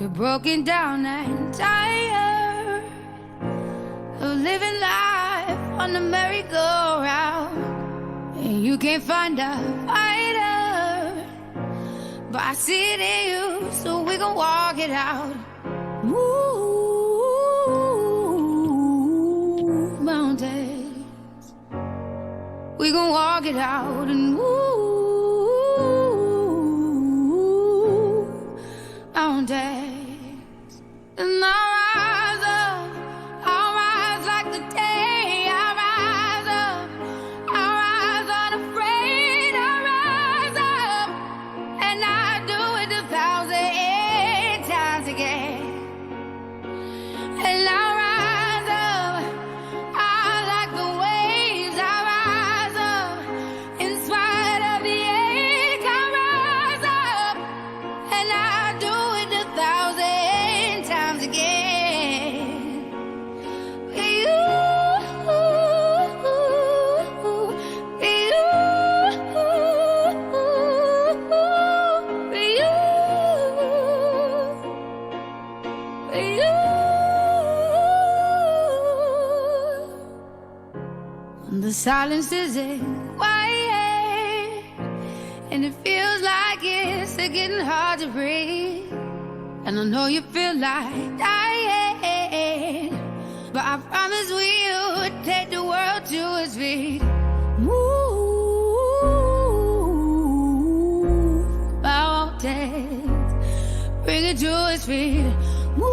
You're broken down and tired of living life on the merry-go-round, and you can't find a fighter, but I see it in you, so we gon' walk it out. Move mountains, we gon' walk it out and move mountains. And I'll rise like the day. I'll rise up, I'll rise unafraid. I'll rise up, and I'll do it 1,000 times again. And I'll rise up, I like the waves. I'll rise up, in spite of the ache. I'll rise up, and I'll do it 1,000 times again. The silence isn't quiet, and it feels like it's getting hard to breathe. And I know you feel like dying, but I promise we'll take the world to its feet. Move mountains, bring it to its feet. Move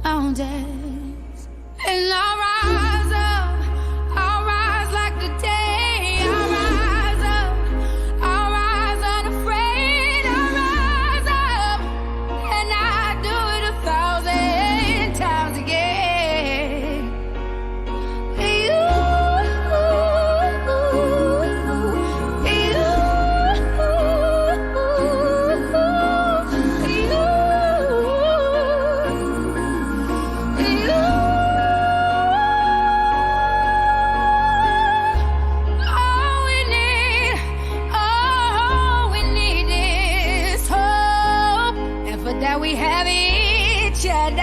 mountains. And I'll rise up, I'll rise like the day. I'll rise up, I'll rise unafraid. I'll rise up, and I'll do it 1,000 times again. We have each other,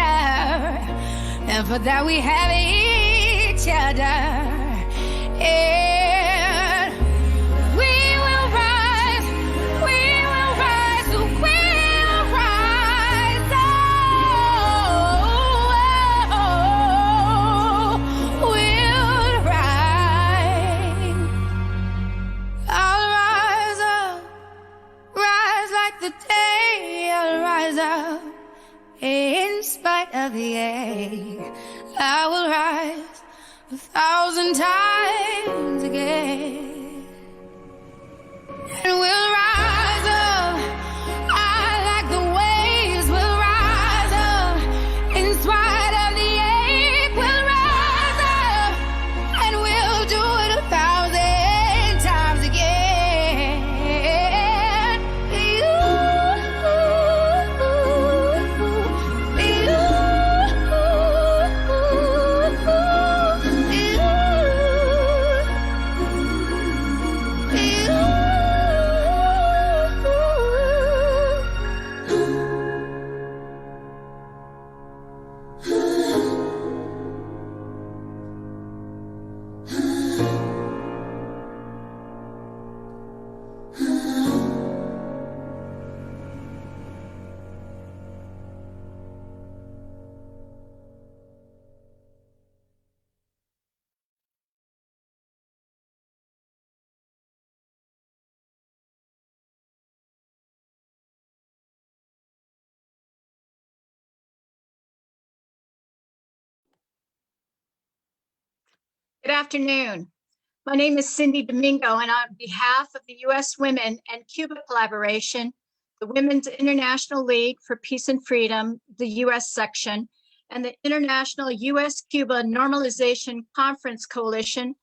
and for that we have each other, and we will rise, we will rise, we will rise, we'll rise. I'll rise up, rise like the day. I'll rise up, in spite of the ache. I will rise 1,000 times again. And we'll rise up, I like the waves. We'll rise up, in spite of the ache. We'll rise up, and we'll do it 1,000 times again. Good afternoon. My name is Cindy Domingo, and on behalf of the U.S. Women and Cuba Collaboration, the Women's International League for Peace and Freedom, the U.S. section, and the International U.S.-Cuba Normalization Conference Coalition,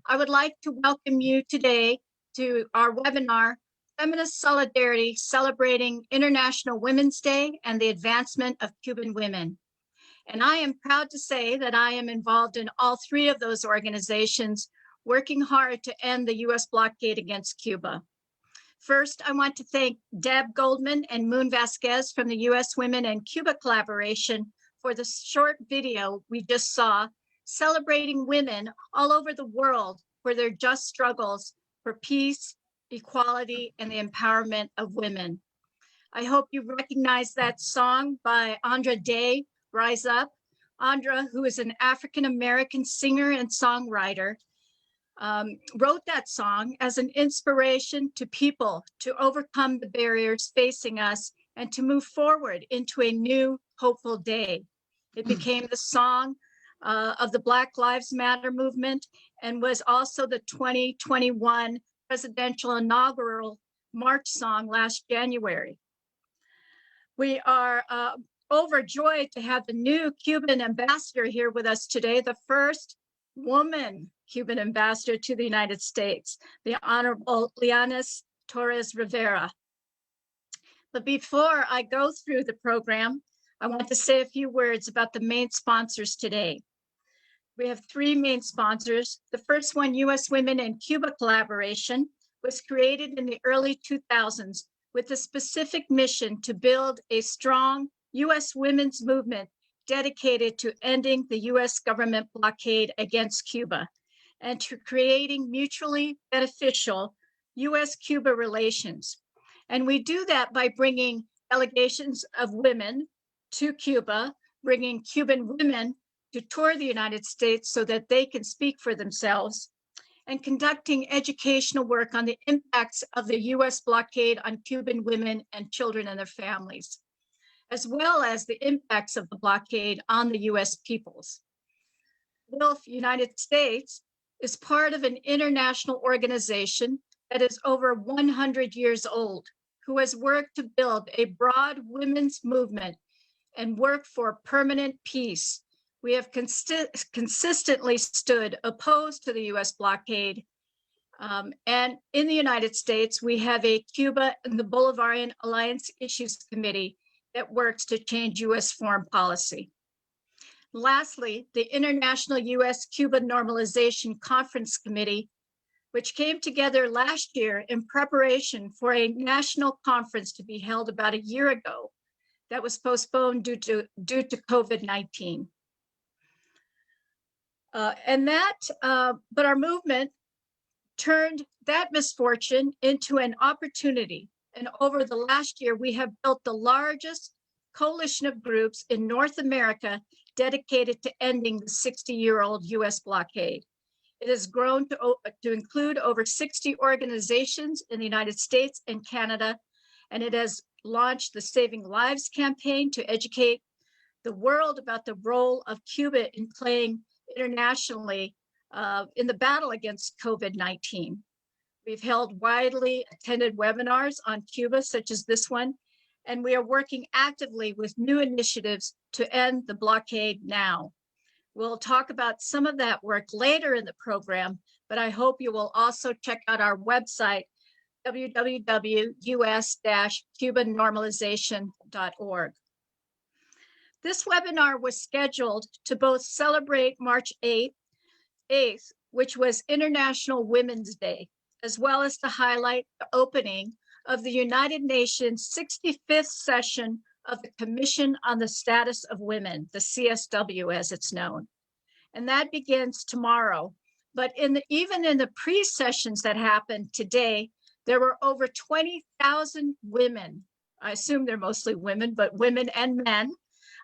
I would like to welcome you today to our webinar, Feminist Solidarity, Celebrating International Women's Day and the Advancement of Cuban Women. And I am proud to say that I am involved in all three of those organizations, working hard to end the U.S. blockade against Cuba. First, I want to thank Deb Goldman and Moon Vasquez from the U.S. Women and Cuba Collaboration for the short video we just saw celebrating women all over the world for their just struggles for peace, equality, and the empowerment of women. I hope you recognize that song by Andra Day, Rise Up. Andra, who is an African-American singer and songwriter, wrote that song as an inspiration to people to overcome the barriers facing us and to move forward into a new, hopeful day. It became the song of the Black Lives Matter movement and was also the 2021 presidential inaugural March song last January. We are overjoyed to have the new Cuban ambassador here with us today, the first woman Cuban ambassador to the United States, the Honorable Lianys Torres Rivera. But before I go through the program, I want to say a few words about the main sponsors today. We have three main sponsors. The first one, U.S. Women and Cuba Collaboration, was created in the early 2000s with a specific mission to build a strong U.S. women's movement dedicated to ending the U.S. government blockade against Cuba and to creating mutually beneficial U.S.-Cuba relations. And we do that by bringing delegations of women to Cuba, bringing Cuban women to tour the United States so that they can speak for themselves, and conducting educational work on the impacts of the U.S. blockade on Cuban women and children and their families, as well as the impacts of the blockade on the U.S. peoples. WILF United States is part of an international organization that is over 100 years old, who has worked to build a broad women's movement and work for permanent peace. We have consistently stood opposed to the U.S. blockade. And in the United States, we have a Cuba and the Bolivarian Alliance Issues Committee that works to change U.S. foreign policy. Lastly, the International U.S.-Cuba Normalization Conference Committee, which came together last year in preparation for a national conference to be held about a year ago that was postponed due to COVID-19. But our movement turned that misfortune into an opportunity. And over the last year, we have built the largest coalition of groups in North America dedicated to ending the 60-year-old U.S. blockade. It has grown to include over 60 organizations in the United States and Canada, and it has launched the Saving Lives campaign to educate the world about the role of Cuba in playing internationally in the battle against COVID-19. We've held widely attended webinars on Cuba, such as this one, and we are working actively with new initiatives to end the blockade now. We'll talk about some of that work later in the program, but I hope you will also check out our website, www.us-cubannormalization.org. This webinar was scheduled to both celebrate March 8th, which was International Women's Day, as well as to highlight the opening of the United Nations 65th session of the Commission on the Status of Women, the CSW as it's known. And that begins tomorrow. But even in the pre-sessions that happened today, there were over 20,000 women, I assume they're mostly women, but women and men,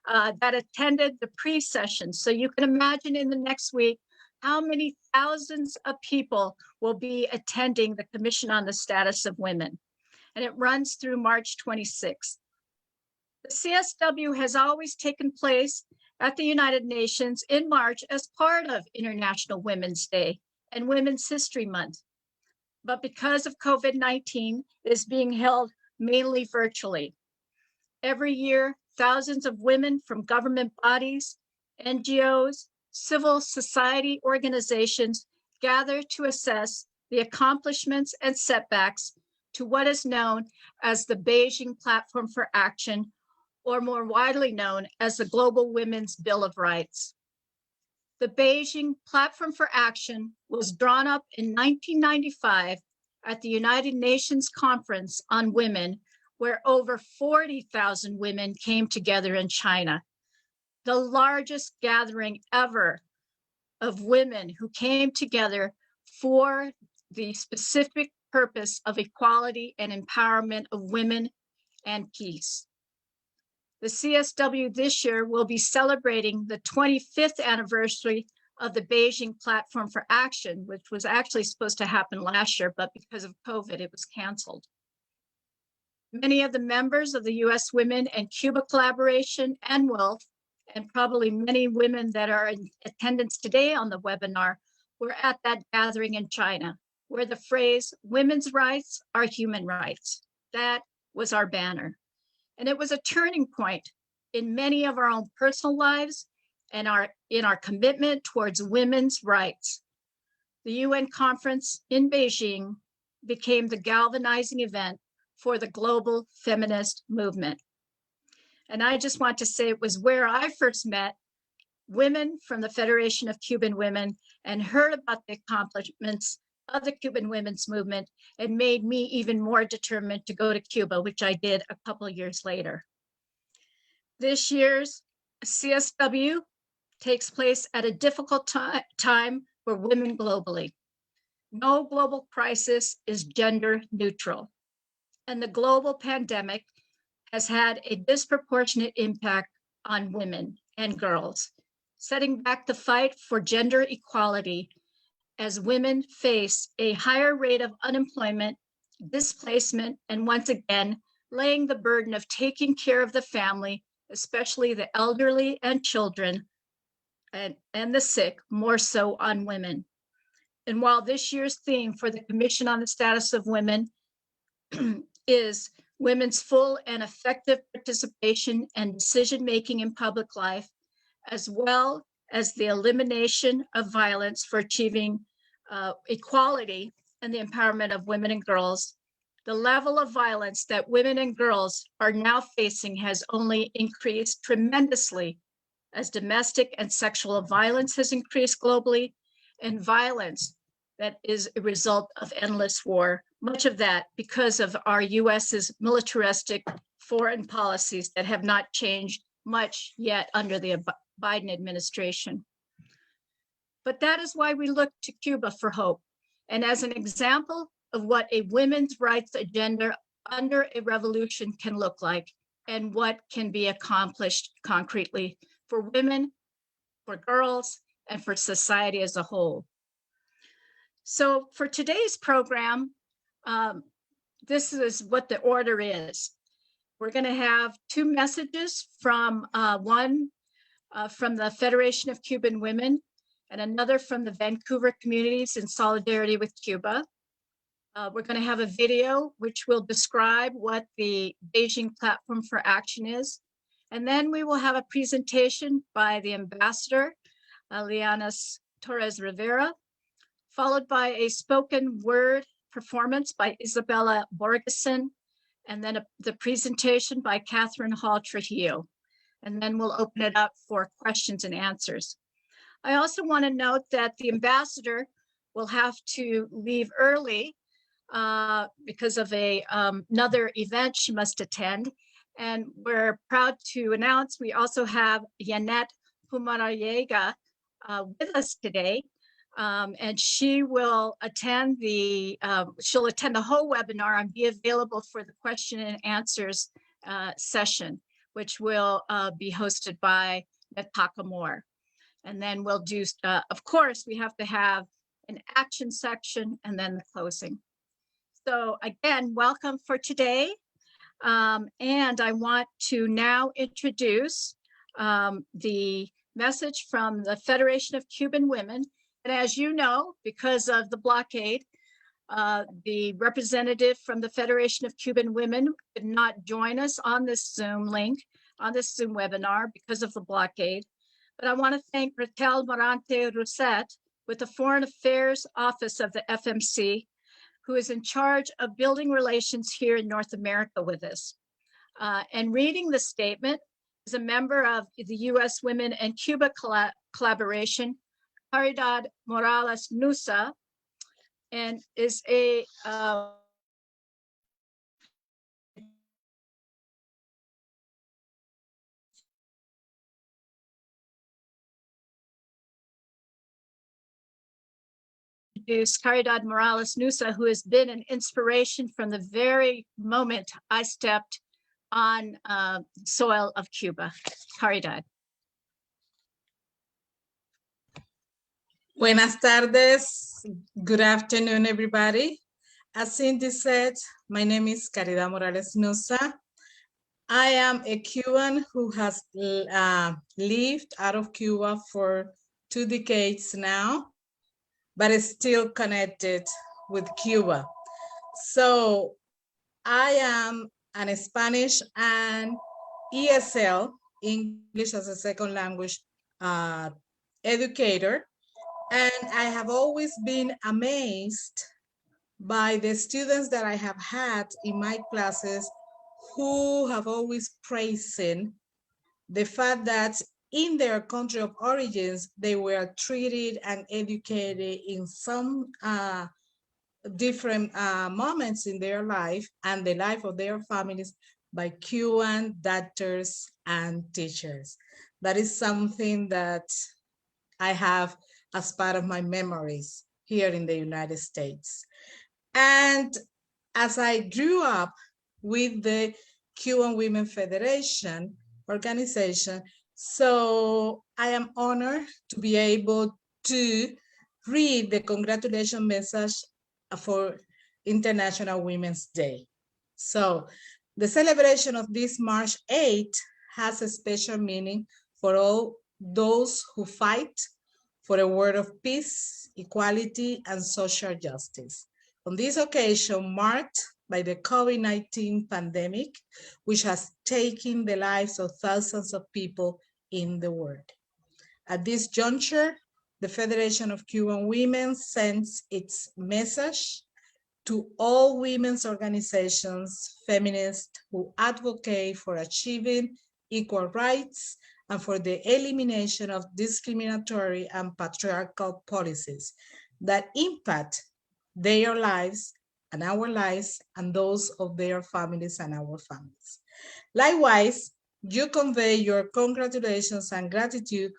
that attended the pre-session. So you can imagine in the next week how many thousands of people will be attending the Commission on the Status of Women. And it runs through March 26th. The CSW has always taken place at the United Nations in March as part of International Women's Day and Women's History Month. But because of COVID-19, it is being held mainly virtually. Every year, thousands of women from government bodies, NGOs, civil society organizations gather to assess the accomplishments and setbacks to what is known as the Beijing Platform for Action, or more widely known as the Global Women's Bill of Rights. The Beijing Platform for Action was drawn up in 1995 at the United Nations Conference on Women, where over 40,000 women came together in China, the largest gathering ever of women who came together for the specific purpose of equality and empowerment of women and peace. The CSW this year will be celebrating the 25th anniversary of the Beijing Platform for Action, which was actually supposed to happen last year, but because of COVID, it was canceled. Many of the members of the U.S. Women and Cuba Collaboration and WILF, and probably many women that are in attendance today on the webinar, were at that gathering in China, where the phrase, "women's rights are human rights," that was our banner. And it was a turning point in many of our own personal lives and in our commitment towards women's rights. The UN conference in Beijing became the galvanizing event for the global feminist movement. And I just want to say it was where I first met women from the Federation of Cuban Women and heard about the accomplishments of the Cuban women's movement, and made me even more determined to go to Cuba, which I did a couple of years later. This year's CSW takes place at a difficult time for women globally. No global crisis is gender neutral, and the global pandemic has had a disproportionate impact on women and girls, setting back the fight for gender equality as women face a higher rate of unemployment, displacement, and once again, laying the burden of taking care of the family, especially the elderly and children, and the sick, more so on women. And while this year's theme for the Commission on the Status of Women is women's full and effective participation and decision-making in public life, as well as the elimination of violence for achieving equality and the empowerment of women and girls, the level of violence that women and girls are now facing has only increased tremendously as domestic and sexual violence has increased globally, and violence that is a result of endless war, much of that because of our US's militaristic foreign policies that have not changed much yet under the Biden administration. But that is why we look to Cuba for hope, and as an example of what a women's rights agenda under a revolution can look like and what can be accomplished concretely for women, for girls, and for society as a whole. So for today's program, this is what the order is. We're going to have two messages from one from the Federation of Cuban Women and another from the Vancouver Communities in Solidarity with Cuba. We're going to have a video which will describe what the Beijing Platform for Action is. And then we will have a presentation by the Ambassador Lianys Torres Rivera, followed by a spoken word performance by Isabella Borgeson, and then the presentation by Kathryn Hall-Trujillo. And then we'll open it up for questions and answers. I also want to note that the ambassador will have to leave early because of another event she must attend. And we're proud to announce we also have Yanet Pumarayega with us today. And she will attend she'll attend the whole webinar and be available for the question and answers session, which will be hosted by Nataka Moore. And then we'll do, of course, we have to have an action section and then the closing. So again, welcome for today. And I want to now introduce the message from the Federation of Cuban Women. And as you know, because of the blockade, the representative from the Federation of Cuban Women could not join us on this Zoom link, on this Zoom webinar because of the blockade. But I want to thank Raquel Morante Rousset with the Foreign Affairs Office of the FMC, who is in charge of building relations here in North America with us. And reading the statement is a member of the U.S. Women and Cuba Collaboration, Caridad Morales Nusa, and is a introduce Caridad Morales Nusa, who has been an inspiration from the very moment I stepped on soil of Cuba. Caridad. Buenas tardes. Good afternoon, everybody. As Cindy said, my name is Caridad Morales Nusa. I am a Cuban who has lived out of Cuba for 2 decades now, but is still connected with Cuba. So I am an Spanish and ESL, English as a second language educator. And I have always been amazed by the students that I have had in my classes who have always praising the fact that in their country of origins, they were treated and educated in some different moments in their life and the life of their families by Cuban doctors and teachers. That is something that I have as part of my memories here in the United States. And as I grew up with the Cuban Women Federation organization, so I am honored to be able to read the congratulation message for International Women's Day. So the celebration of this March 8th has a special meaning for all those who fight for a world of peace, equality, and social justice. On this occasion, marked by the COVID-19 pandemic, which has taken the lives of thousands of people in the world. At this juncture, the Federation of Cuban Women sends its message to all women's organizations, feminists who advocate for achieving equal rights and for the elimination of discriminatory and patriarchal policies that impact their lives and our lives and those of their families and our families. Likewise, you convey your congratulations and gratitude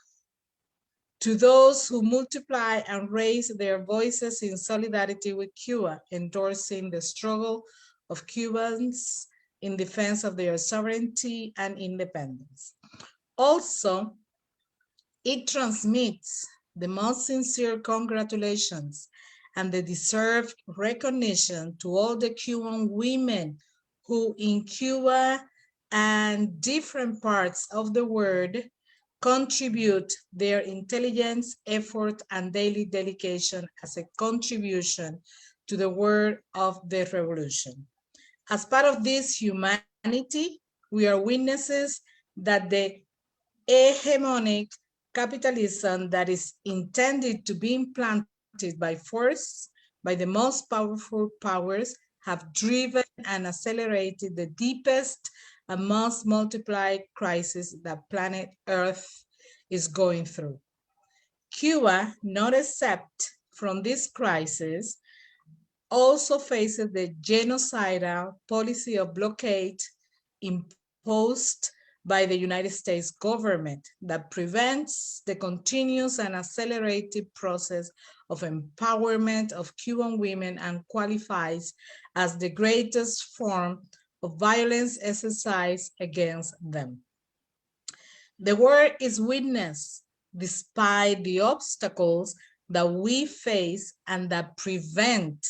to those who multiply and raise their voices in solidarity with Cuba, endorsing the struggle of Cubans in defense of their sovereignty and independence. Also, it transmits the most sincere congratulations and the deserved recognition to all the Cuban women who in Cuba and different parts of the world contribute their intelligence, effort, and daily dedication as a contribution to the work of the revolution. As part of this humanity, we are witnesses that the hegemonic capitalism that is intended to be implanted by force by the most powerful powers have driven and accelerated the deepest and most multiplied crisis that planet Earth is going through. Cuba, not except from this crisis, also faces the genocidal policy of blockade imposed by the United States government that prevents the continuous and accelerated process of empowerment of Cuban women and qualifies as the greatest form of violence exercised against them. The world is witness, despite the obstacles that we face and that prevent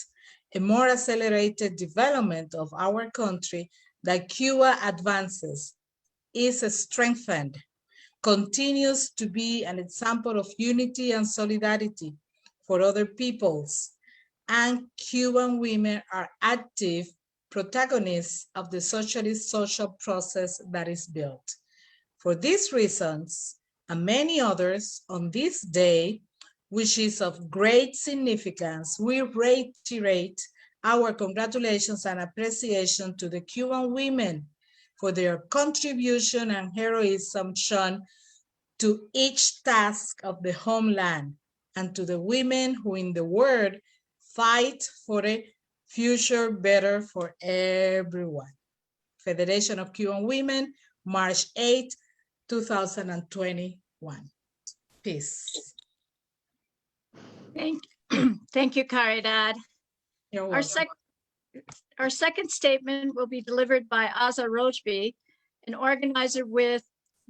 a more accelerated development of our country, that Cuba advances, is strengthened, continues to be an example of unity and solidarity for other peoples, and Cuban women are active protagonists of the socialist social process that is built. For these reasons, and many others, on this day, which is of great significance, we reiterate our congratulations and appreciation to the Cuban women for their contribution and heroism shown to each task of the homeland, and to the women who in the world fight for a future better for everyone. Federation of Cuban Women, March 8, 2021. Peace. Thank you, Caridad. You're Our, welcome. our second statement will be delivered by Aza Rojbi, an organizer with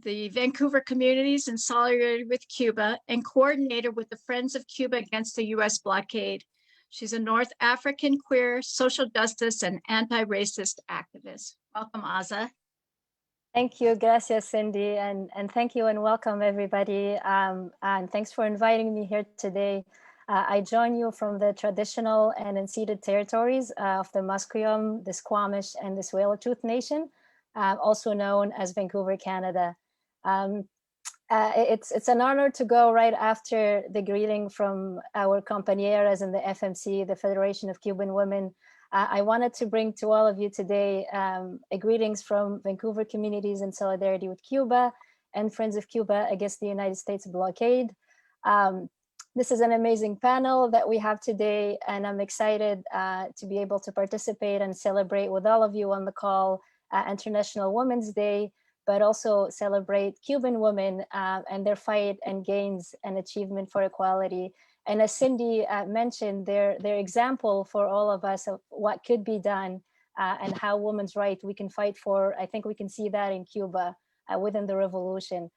the Vancouver Communities in Solidarity with Cuba and coordinator with the Friends of Cuba Against the U.S. Blockade. She's a North African queer, social justice, and anti-racist activist. Welcome, Aza. Thank you, gracias, Cindy, and thank you and welcome everybody. And thanks for inviting me here today. I join you from the traditional and unceded territories of the Musqueam, the Squamish, and the Tsleil-Waututh Nation, also known as Vancouver, Canada. It's an honor to go right after the greeting from our compañeras in the FMC, the Federation of Cuban Women. I wanted to bring to all of you today greetings from Vancouver Communities in Solidarity with Cuba and Friends of Cuba Against the United States Blockade. This is an amazing panel that we have today, and I'm excited to be able to participate and celebrate with all of you on the call International Women's Day, but also celebrate Cuban women and their fight and gains and achievement for equality. And as Cindy mentioned, their example for all of us of what could be done and how women's rights we can fight for. I think we can see that in Cuba within the revolution.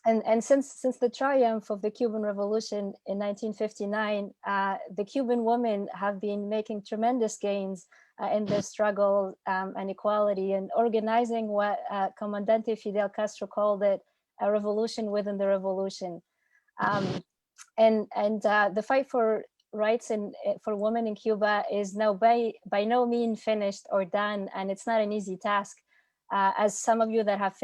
And since the triumph of the Cuban Revolution in 1959, the Cuban women have been making tremendous gains in their struggle and equality and organizing what Comandante Fidel Castro called it a revolution within the revolution. And the fight for rights and for women in Cuba is now by no means finished or done, and it's not an easy task. As some of you that have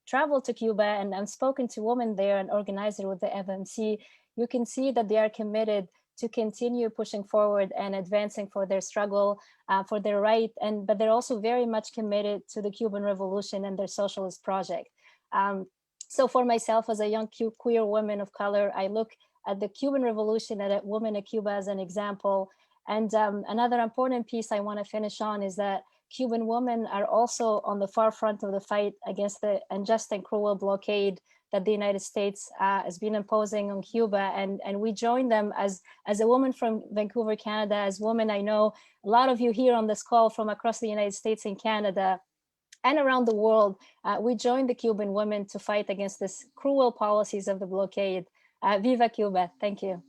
traveled to Cuba and I've spoken to women there and organizers with the FMC, you can see that they are committed to continue pushing forward and advancing for their struggle, for their right, but they're also very much committed to the Cuban Revolution and their socialist project. So for myself as a young queer woman of color, I look at the Cuban Revolution and at women in Cuba as an example. And another important piece I want to finish on is that Cuban women are also on the far front of the fight against the unjust and cruel blockade that the United States has been imposing on Cuba. And we join them as a woman from Vancouver, Canada, as women, I know a lot of you here on this call from across the United States and Canada and around the world, we join the Cuban women to fight against this cruel policies of the blockade. Viva Cuba, thank you.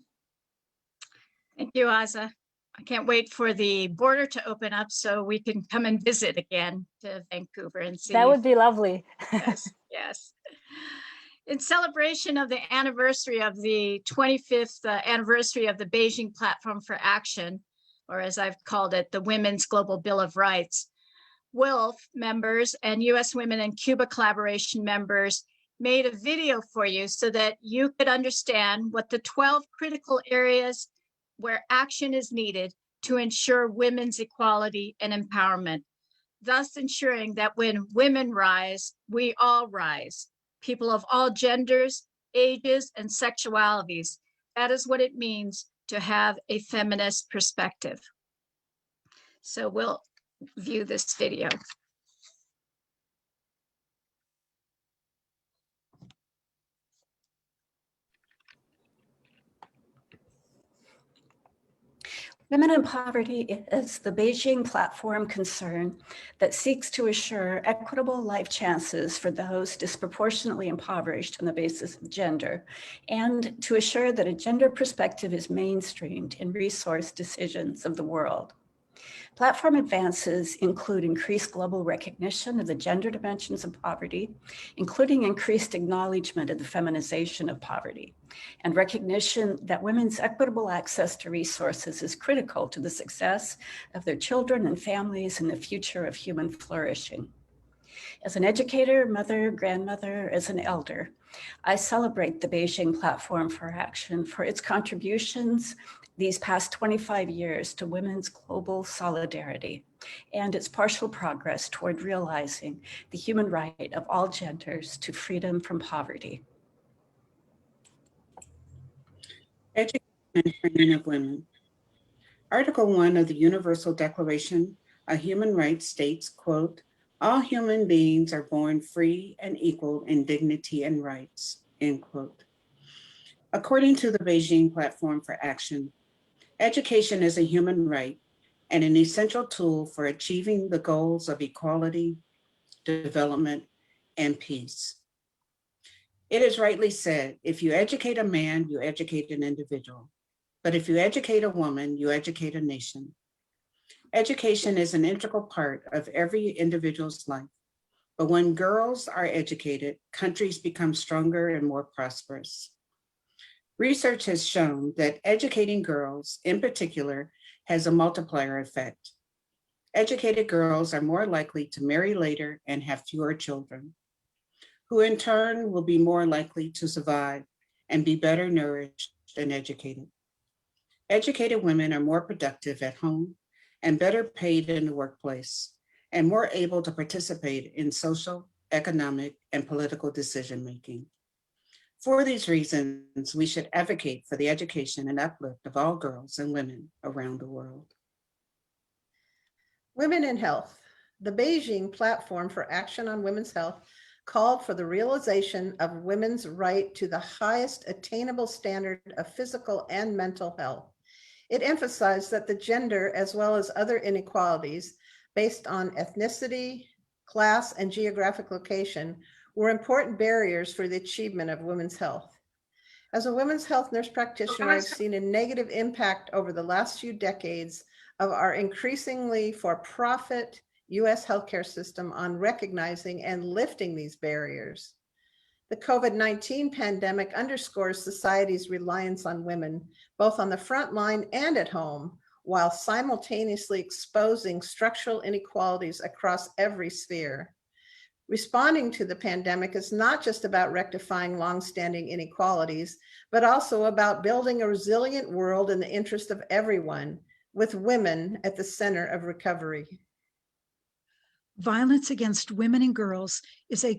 Thank you, Aza. I can't wait for the border to open up so we can come and visit again to Vancouver and see. That would be lovely. Yes, yes. In celebration of the anniversary of the 25th anniversary of the Beijing Platform for Action, or as I've called it, the Women's Global Bill of Rights, WILF members and U.S. Women in Cuba Collaboration members made a video for you so that you could understand what the 12 critical areas where action is needed to ensure women's equality and empowerment, thus ensuring that when women rise, we all rise, people of all genders, ages, and sexualities. That is what it means to have a feminist perspective. So we'll view this video. Women in Poverty is the Beijing platform concern that seeks to assure equitable life chances for those disproportionately impoverished on the basis of gender, and to assure that a gender perspective is mainstreamed in resource decisions of the world. Platform advances include increased global recognition of the gender dimensions of poverty, including increased acknowledgement of the feminization of poverty, and recognition that women's equitable access to resources is critical to the success of their children and families and the future of human flourishing. As an educator, mother, grandmother, as an elder, I celebrate the Beijing Platform for Action for its contributions these past 25 years to women's global solidarity and its partial progress toward realizing the human right of all genders to freedom from poverty. Education and training of women. Article 1 of the Universal Declaration of Human Rights states, quote, "All human beings are born free and equal in dignity and rights," end quote. According to the Beijing Platform for Action, education is a human right and an essential tool for achieving the goals of equality, development, and peace. It is rightly said, if you educate a man, you educate an individual. But if you educate a woman, you educate a nation. Education is an integral part of every individual's life. But when girls are educated, countries become stronger and more prosperous. Research has shown that educating girls, in particular, has a multiplier effect. Educated girls are more likely to marry later and have fewer children, who in turn will be more likely to survive and be better nourished and educated. Educated women are more productive at home and better paid in the workplace and more able to participate in social, economic, and political decision-making. For these reasons, we should advocate for the education and uplift of all girls and women around the world. Women in Health. The Beijing Platform for Action on Women's Health called for the realization of women's right to the highest attainable standard of physical and mental health. It emphasized that the gender, as well as other inequalities based on ethnicity, class, and geographic location, were important barriers for the achievement of women's health. As a women's health nurse practitioner, I've seen a negative impact over the last few decades of our increasingly for-profit US healthcare system on recognizing and lifting these barriers. The COVID-19 pandemic underscores society's reliance on women, both on the front line and at home, while simultaneously exposing structural inequalities across every sphere. Responding to the pandemic is not just about rectifying longstanding inequalities, but also about building a resilient world in the interest of everyone, with women at the center of recovery. Violence against women and girls is a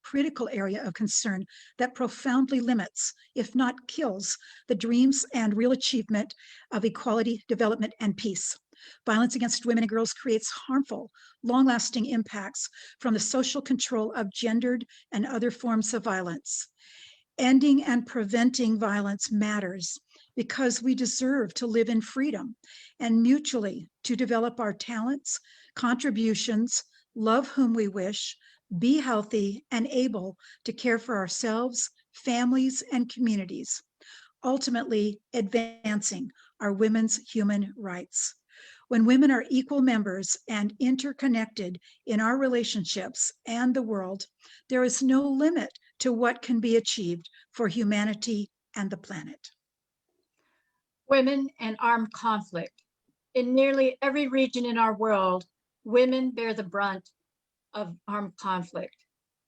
critical area of concern that profoundly limits, if not kills, the dreams and real achievement of equality, development, and peace. Violence against women and girls creates harmful, long-lasting impacts from the social control of gendered and other forms of violence. Ending and preventing violence matters because we deserve to live in freedom and mutually to develop our talents, contributions, love whom we wish, be healthy and able to care for ourselves, families, and communities, ultimately advancing our women's human rights. When women are equal members and interconnected in our relationships and the world, there is no limit to what can be achieved for humanity and the planet. Women and armed conflict. In nearly every region in our world, women bear the brunt of armed conflict.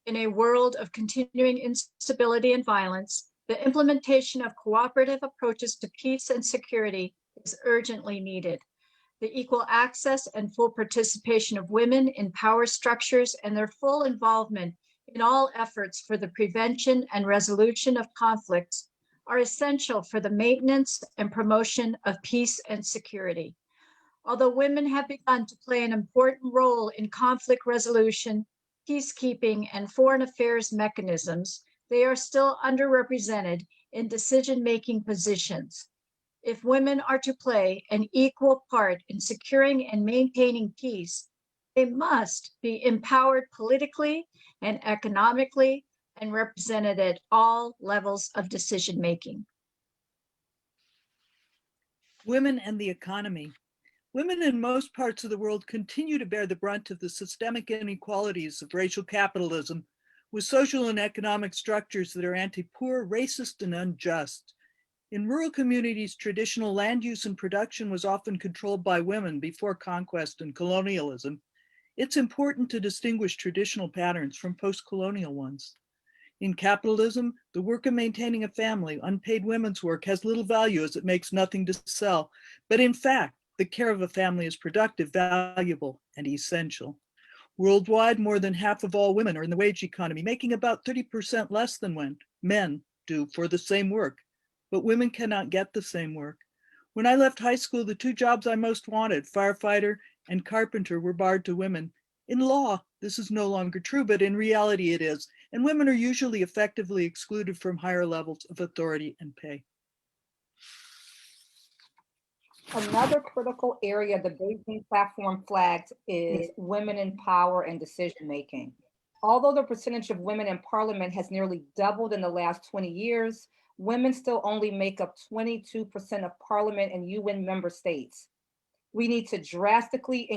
In a world of continuing instability and violence, the implementation of cooperative approaches to peace and security is urgently needed. The equal access and full participation of women in power structures and their full involvement in all efforts for the prevention and resolution of conflicts are essential for the maintenance and promotion of peace and security. Although women have begun to play an important role in conflict resolution, peacekeeping, and foreign affairs mechanisms, they are still underrepresented in decision-making positions. If women are to play an equal part in securing and maintaining peace, they must be empowered politically and economically and represented at all levels of decision-making. Women and the economy. Women in most parts of the world continue to bear the brunt of the systemic inequalities of racial capitalism, with social and economic structures that are anti-poor, racist, and unjust. In rural communities, traditional land use and production was often controlled by women before conquest and colonialism. It's important to distinguish traditional patterns from post-colonial ones. In capitalism, the work of maintaining a family, unpaid women's work, has little value as it makes nothing to sell. But in fact, the care of a family is productive, valuable, and essential. Worldwide, more than half of all women are in the wage economy, making about 30% less than men do for the same work. but women cannot get the same work. When I left high school, the two jobs I most wanted, firefighter and carpenter, were barred to women. In law, this is no longer true, but in reality it is, and women are usually effectively excluded from higher levels of authority and pay. Another critical area the Beijing platform flagged is women in power and decision-making. Although the percentage of women in parliament has nearly doubled in the last 20 years, women still only make up 22% of parliament and UN member states. We need to drastically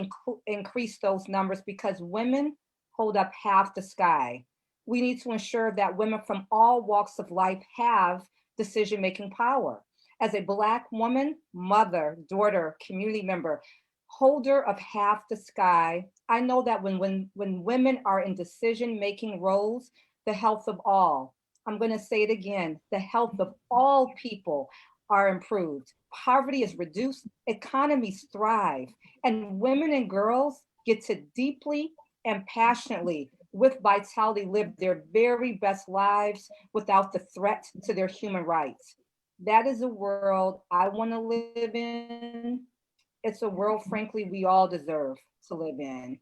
increase those numbers because women hold up half the sky. We need to ensure that women from all walks of life have decision-making power. As a Black woman, mother, daughter, community member, holder of half the sky, I know that when women are in decision-making roles, the health of all, I'm going to say it again, the health of all people are improved. Poverty is reduced, economies thrive, and women and girls get to deeply and passionately, with vitality, live their very best lives without the threat to their human rights. That is a world I want to live in. It's a world, frankly, we all deserve to live in.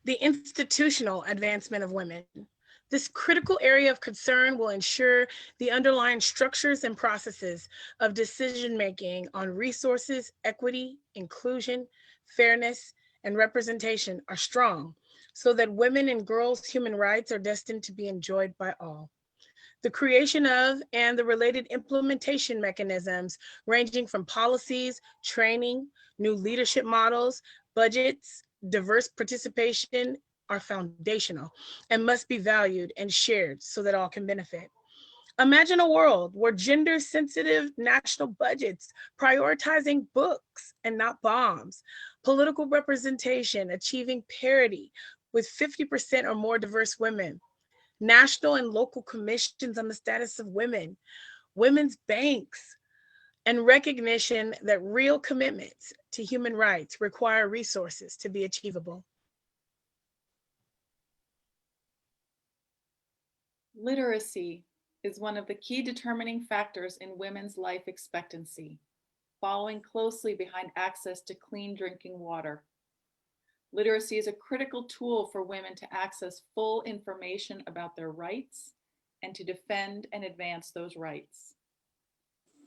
The institutional advancement of women. This critical area of concern will ensure the underlying structures and processes of decision-making on resources, equity, inclusion, fairness, and representation are strong, so that women and girls' human rights are destined to be enjoyed by all. The creation of and the related implementation mechanisms ranging from policies, training, new leadership models, budgets, diverse participation are foundational and must be valued and shared so that all can benefit. Imagine a world where gender-sensitive national budgets prioritizing books and not bombs, political representation achieving parity with 50% or more diverse women, national and local commissions on the status of women, women's banks, and recognition that real commitments to human rights require resources to be achievable. Literacy is one of the key determining factors in women's life expectancy, following closely behind access to clean drinking water. Literacy is a critical tool for women to access full information about their rights and to defend and advance those rights.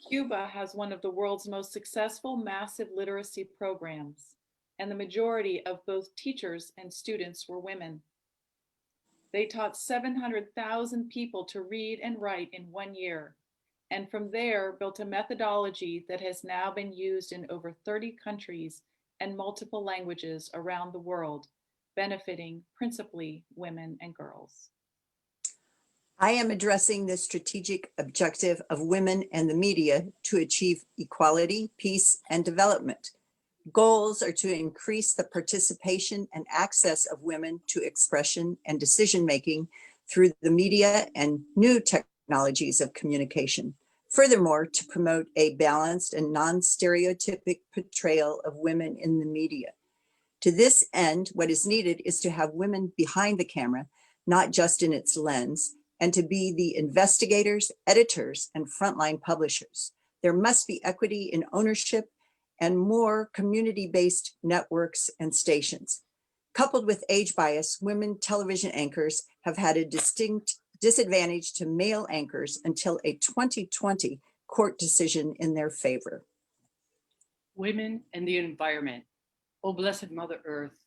Cuba has one of the world's most successful massive literacy programs, and the majority of both teachers and students were women. They taught 700,000 people to read and write in 1 year, and from there built a methodology that has now been used in over 30 countries and multiple languages around the world, benefiting principally women and girls. I am addressing the strategic objective of women and the media to achieve equality, peace, and development. Goals are to increase the participation and access of women to expression and decision-making through the media and new technologies of communication. Furthermore, to promote a balanced and non-stereotypic portrayal of women in the media. To this end, what is needed is to have women behind the camera, not just in its lens, and to be the investigators, editors, and frontline publishers. There must be equity in ownership and more community-based networks and stations. Coupled with age bias, women television anchors have had a distinct disadvantage to male anchors until a 2020 court decision in their favor. Women and the environment. Oh, blessed Mother Earth,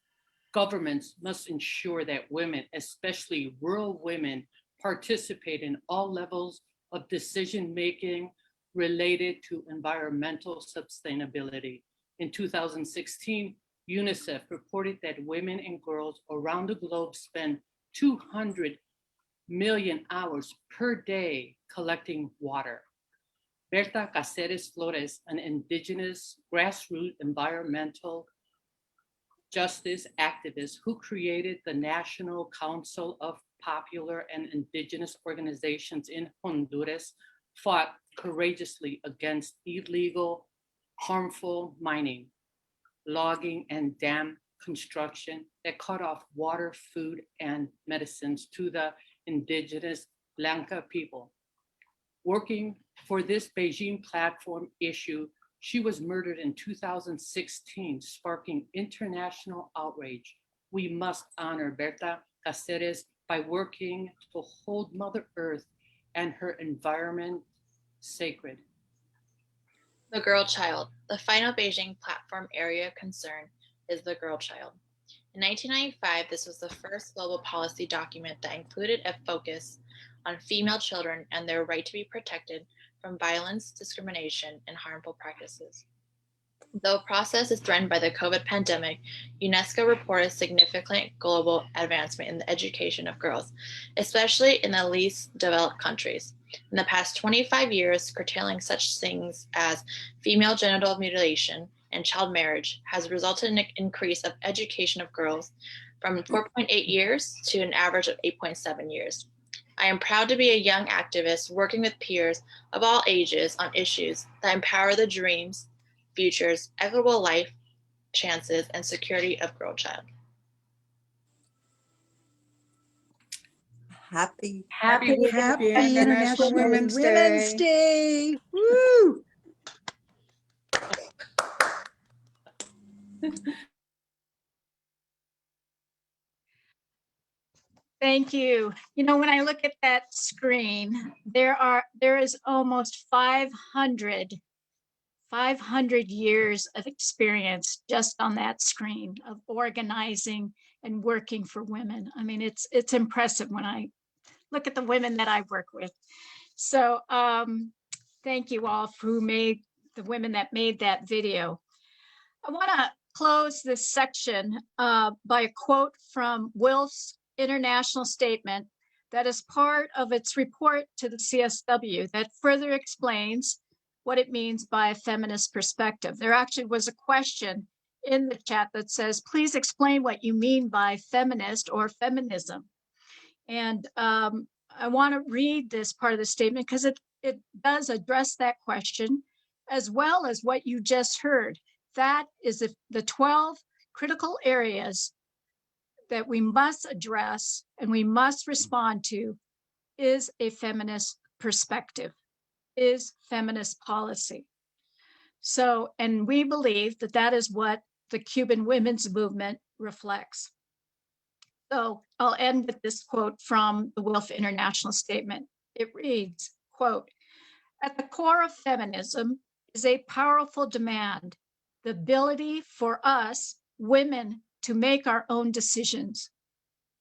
governments must ensure that women, especially rural women, participate in all levels of decision-making related to environmental sustainability. In 2016, UNICEF reported that women and girls around the globe spend 200 million hours per day collecting water. Berta Cáceres Flores, an indigenous grassroots environmental justice activist who created the National Council of Popular and Indigenous Organizations in Honduras, fought courageously against illegal, harmful mining, logging, and dam construction that cut off water, food, and medicines to the indigenous Blanca people. Working for this Beijing platform issue, she was murdered in 2016, sparking international outrage. We must honor Berta Cáceres by working to hold Mother Earth and her environment sacred. The girl child. The final Beijing platform area of concern is the girl child. In 1995, this was the first global policy document that included a focus on female children and their right to be protected from violence, discrimination, and harmful practices. Though the process is threatened by the COVID pandemic, UNESCO reported significant global advancement in the education of girls, especially in the least developed countries. In the past 25 years, curtailing such things as female genital mutilation and child marriage has resulted in an increase of education of girls from 4.8 years to an average of 8.7 years. I am proud to be a young activist working with peers of all ages on issues that empower the dreams, futures, equitable life chances, and security of girl child. Happy International Women's Day. Woo! Thank you. You know, when I look at that screen, there is almost 500 years of experience just on that screen of organizing and working for women. I mean, it's impressive when I look at the women that I work with. So thank you all for the women that made that video. I want to close this section by a quote from WILF's international statement that is part of its report to the CSW that further explains what it means by a feminist perspective. There actually was a question in the chat that says, please explain what you mean by feminist or feminism. And I want to read this part of the statement because it does address that question as well as what you just heard. That is the 12 critical areas that we must address and we must respond to is a feminist perspective, is feminist policy. So, and we believe that that is what the Cuban women's movement reflects. So I'll end with this quote from the WILF International Statement. It reads, quote, "At the core of feminism is a powerful demand, the ability for us, women, to make our own decisions.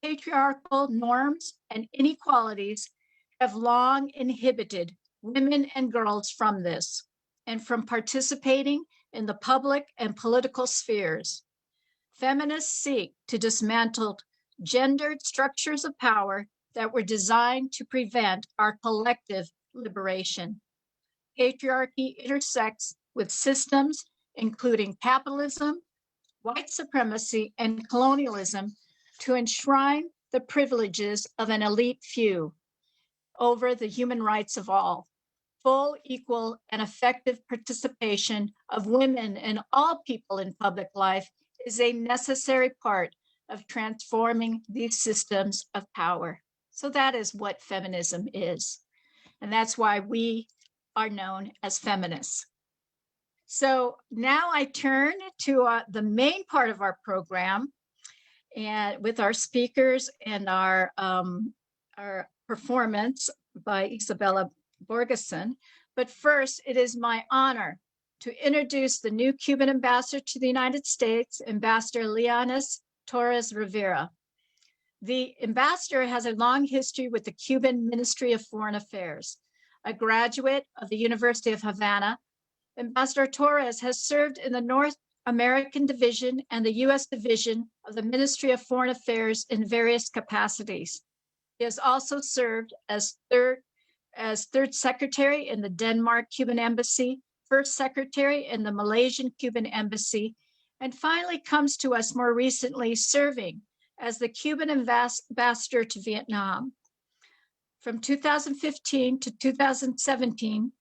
Patriarchal norms and inequalities have long inhibited women and girls from this and from participating in the public and political spheres. Feminists seek to dismantle gendered structures of power that were designed to prevent our collective liberation. Patriarchy intersects with systems including capitalism, white supremacy, and colonialism to enshrine the privileges of an elite few over the human rights of all. Full, equal, and effective participation of women and all people in public life is a necessary part of transforming these systems of power." So that is what feminism is. And that's why we are known as feminists. So now I turn to the main part of our program, and with our speakers and our performance by Isabella Borgeson. But first, it is my honor to introduce the new Cuban ambassador to the United States, Ambassador Lianys Torres Rivera. The ambassador has a long history with the Cuban Ministry of Foreign Affairs. A graduate of the University of Havana, Ambassador Torres has served in the North American Division and the U.S. Division of the Ministry of Foreign Affairs in various capacities. He has also served as third secretary in the Denmark Cuban Embassy, first secretary in the Malaysian Cuban Embassy, and finally comes to us more recently serving as the Cuban ambassador to Vietnam. From 2015 to 2017,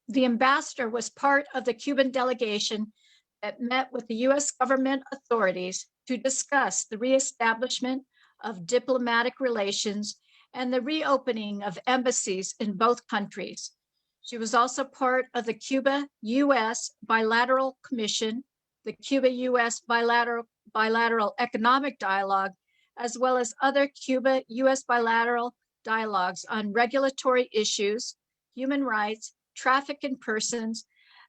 the ambassador was part of the Cuban delegation that met with the U.S. government authorities to discuss the reestablishment of diplomatic relations and the reopening of embassies in both countries She was also part of the Cuba-U.S. Bilateral Commission, the Cuba-U.S. Bilateral Economic Dialogue, as well as other Cuba-U.S. bilateral dialogues on regulatory issues, human rights, traffic in persons,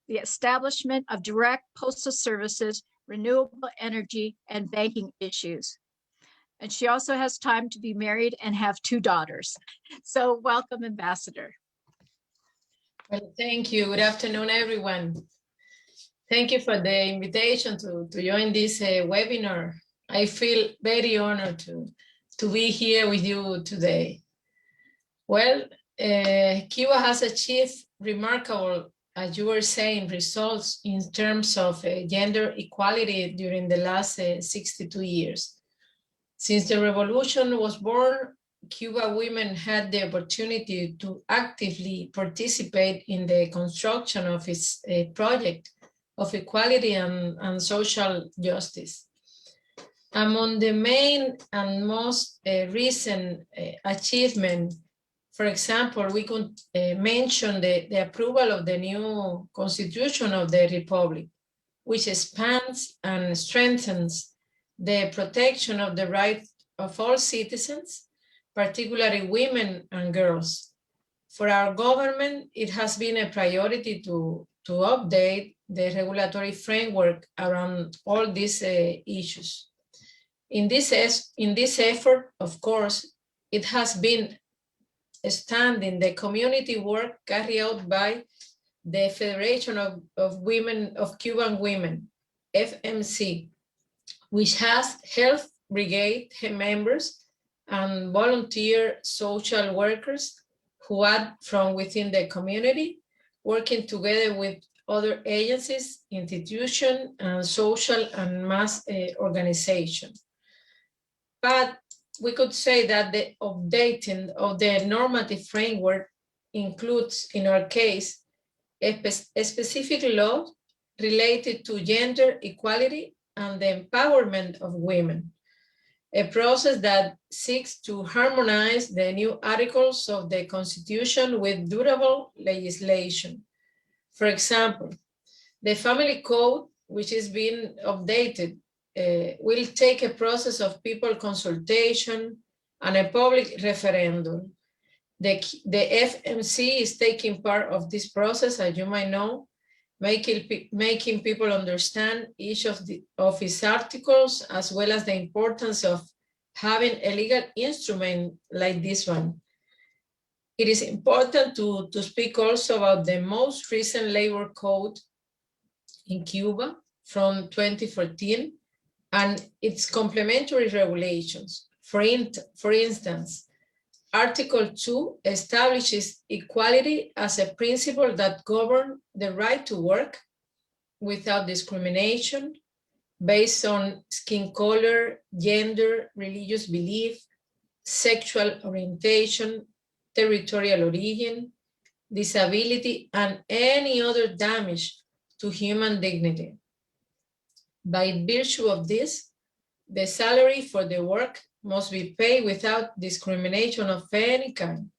the establishment of direct postal services, renewable energy, and banking issues. And she also has time to be married and have 2 daughters. So welcome, Ambassador. Well, thank you. Good afternoon, everyone. Thank you for the invitation to join this webinar. I feel very honored to be here with you today. Well, Cuba has achieved remarkable, as you were saying, results in terms of gender equality during the last 62 years. Since the revolution was born, Cuba women had the opportunity to actively participate in the construction of its project of equality and social justice. Among the main and most recent achievement, for example, we could mention the approval of the new Constitution of the Republic, which expands and strengthens the protection of the rights of all citizens, particularly women and girls. For our government, it has been a priority to update the regulatory framework around all these issues. In this effort, of course, it has been standing the community work carried out by the Federation of Cuban Women, FMC, which has health brigade members and volunteer social workers who act from within the community, working together with other agencies, institutions, and social and mass organizations. But we could say that the updating of the normative framework includes, in our case, a specific law related to gender equality and the empowerment of women, a process that seeks to harmonize the new articles of the Constitution with durable legislation. For example, the Family Code, which is being updated, will take a process of people consultation and a public referendum. The FMC is taking part of this process, as you might know, making people understand each of its articles, as well as the importance of having a legal instrument like this one. It is important to speak also about the most recent labor code in Cuba from 2014 and its complementary regulations. For instance, Article 2 establishes equality as a principle that governs the right to work without discrimination based on skin color, gender, religious belief, sexual orientation, territorial origin, disability, and any other damage to human dignity. By virtue of this, the salary for the work must be paid without discrimination of any kind.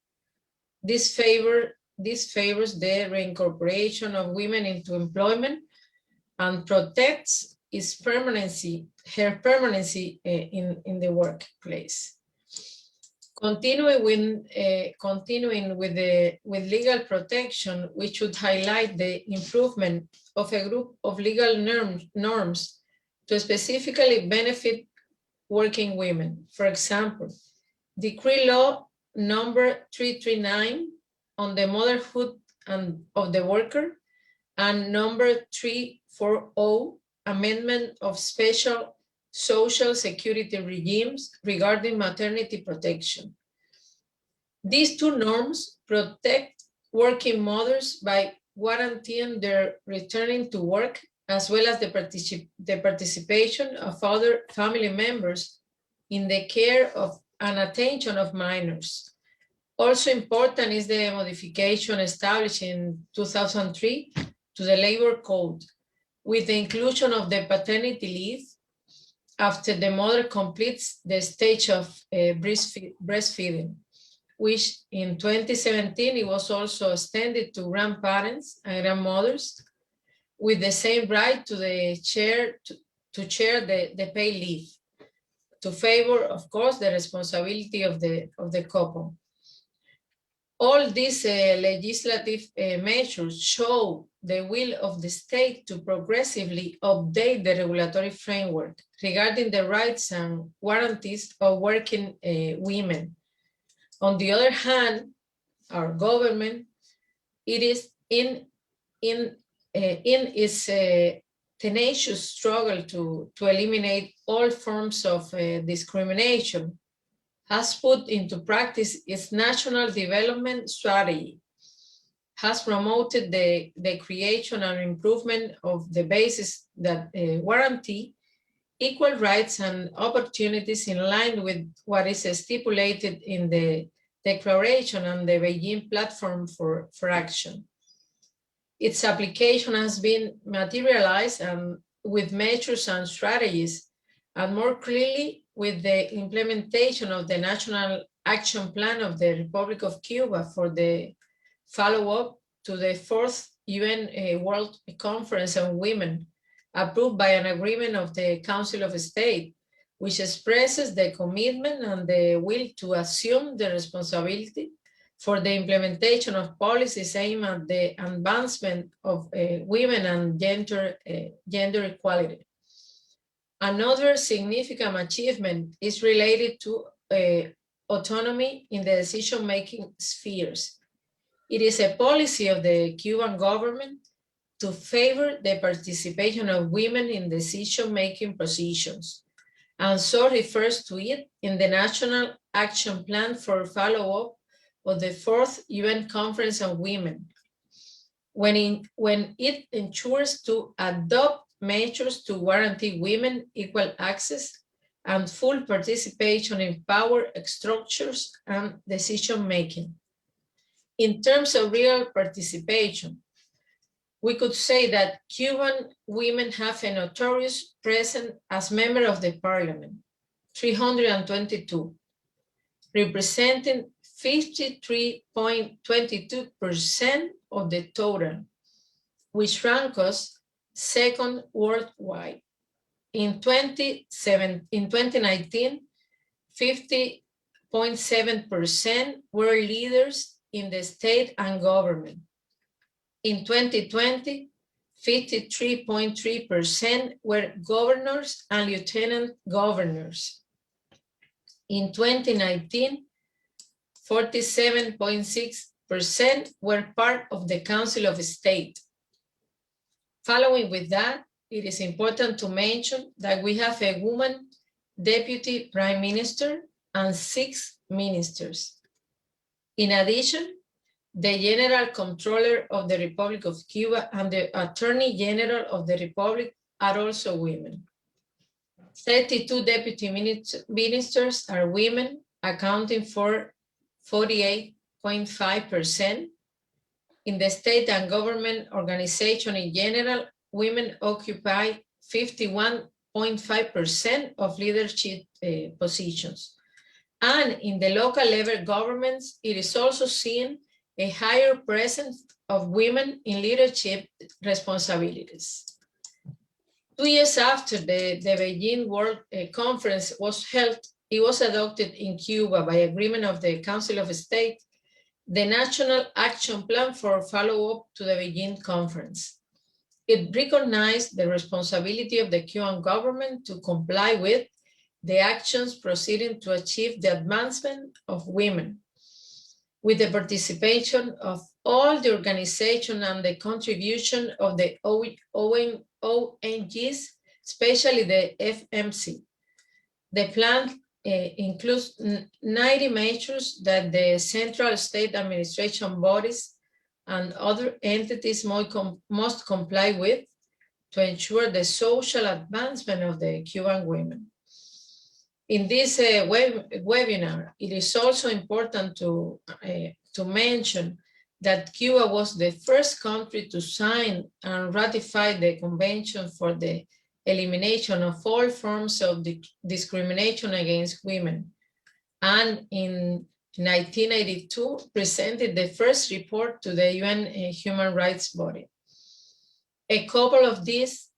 This favors the reincorporation of women into employment and protects her permanency in the workplace. Continuing with legal protection, we should highlight the improvement of a group of legal norms to specifically benefit working women. For example, Decree Law number 339 on the motherhood of the worker and number 340 amendment of special social security regimes regarding maternity protection. These two norms protect working mothers by guaranteeing their returning to work, as well as the participation of other family members in the care of and attention of minors. Also important is the modification established in 2003 to the Labor Code, with the inclusion of the paternity leave after the mother completes the stage of breastfeeding. which in 2017, it was also extended to grandparents and grandmothers with the same right to the chair to share the paid leave, to favor, of course, the responsibility of the couple. All these legislative measures show the will of the state to progressively update the regulatory framework regarding the rights and guarantees of working women. On the other hand, our government, it is in its tenacious struggle to eliminate all forms of discrimination, has put into practice its national development strategy, has promoted the creation and improvement of the basis that guarantee equal rights and opportunities in line with what is stipulated in the Declaration and the Beijing Platform for Action. Its application has been materialized with measures and strategies, and more clearly with the implementation of the National Action Plan of the Republic of Cuba for the follow-up to the 4th UN World Conference on Women, approved by an agreement of the Council of State, which expresses the commitment and the will to assume the responsibility for the implementation of policies aimed at the advancement of women and gender equality. Another significant achievement is related to autonomy in the decision-making spheres. It is a policy of the Cuban government to favor the participation of women in decision-making positions, and so refers to it in the National Action Plan for follow-up of the 4th UN Conference on Women, when it ensures to adopt measures to guarantee women equal access and full participation in power structures and decision-making. In terms of real participation, we could say that Cuban women have a notorious presence as members of the parliament, 322, representing 53.22% of the total, which ranks us second worldwide. In 2019, 50.7% were leaders in the state and government. In 2020, 53.3% were governors and lieutenant governors. In 2019, 47.6% were part of the Council of State. Following with that, it is important to mention that we have a woman deputy prime minister and 6 ministers. In addition, the General Controller of the Republic of Cuba and the Attorney General of the Republic are also women. 32 deputy ministers are women, accounting for 48.5%. In the state and government organization in general, women occupy 51.5% of leadership positions. And in the local level governments, it is also seen a higher presence of women in leadership responsibilities. 2 years after the Beijing World Conference was held, it was adopted in Cuba by agreement of the Council of State, the National Action Plan for follow-up to the Beijing Conference. It recognized the responsibility of the Cuban government to comply with the actions proceeding to achieve the advancement of women, with the participation of all the organization and the contribution of the ONGs, especially the FMC. The plan includes 90 measures that the central state administration bodies and other entities must comply with to ensure the social advancement of the Cuban women. In this webinar, it is also important to mention that Cuba was the first country to sign and ratify the Convention for the Elimination of All Forms of Discrimination Against Women. And in in 1982, presented the first report to the UN human rights body. A couple of these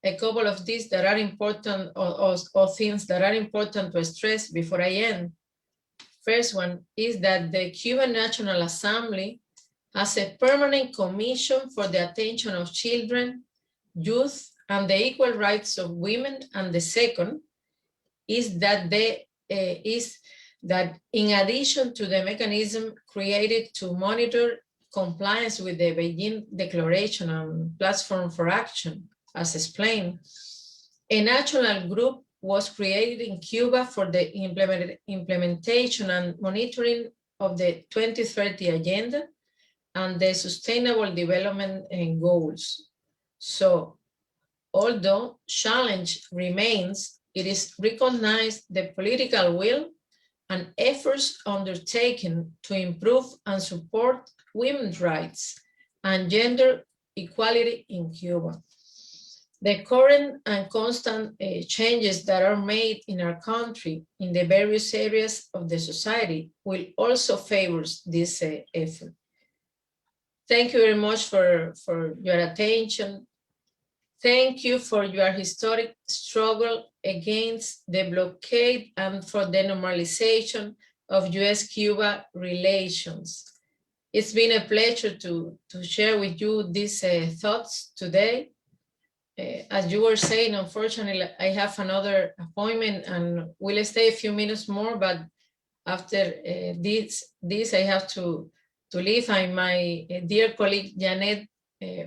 that are important, or things that are important to stress before I end. First one is that the Cuban National Assembly has a permanent commission for the attention of children, youth, and the equal rights of women. And the second is that in addition to the mechanism created to monitor compliance with the Beijing Declaration and Platform for Action, as explained, a national group was created in Cuba for the implementation and monitoring of the 2030 Agenda and the Sustainable Development Goals. So, although challenge remains, it is recognized the political will and efforts undertaken to improve and support women's rights and gender equality in Cuba. The current and constant changes that are made in our country in the various areas of the society will also favor this effort. Thank you very much for your attention. Thank you for your historic struggle against the blockade and for the normalization of US-Cuba relations. It's been a pleasure to share with you these thoughts today. As you were saying, unfortunately, I have another appointment and will stay a few minutes more, but after this I have to leave. And my dear colleague Janet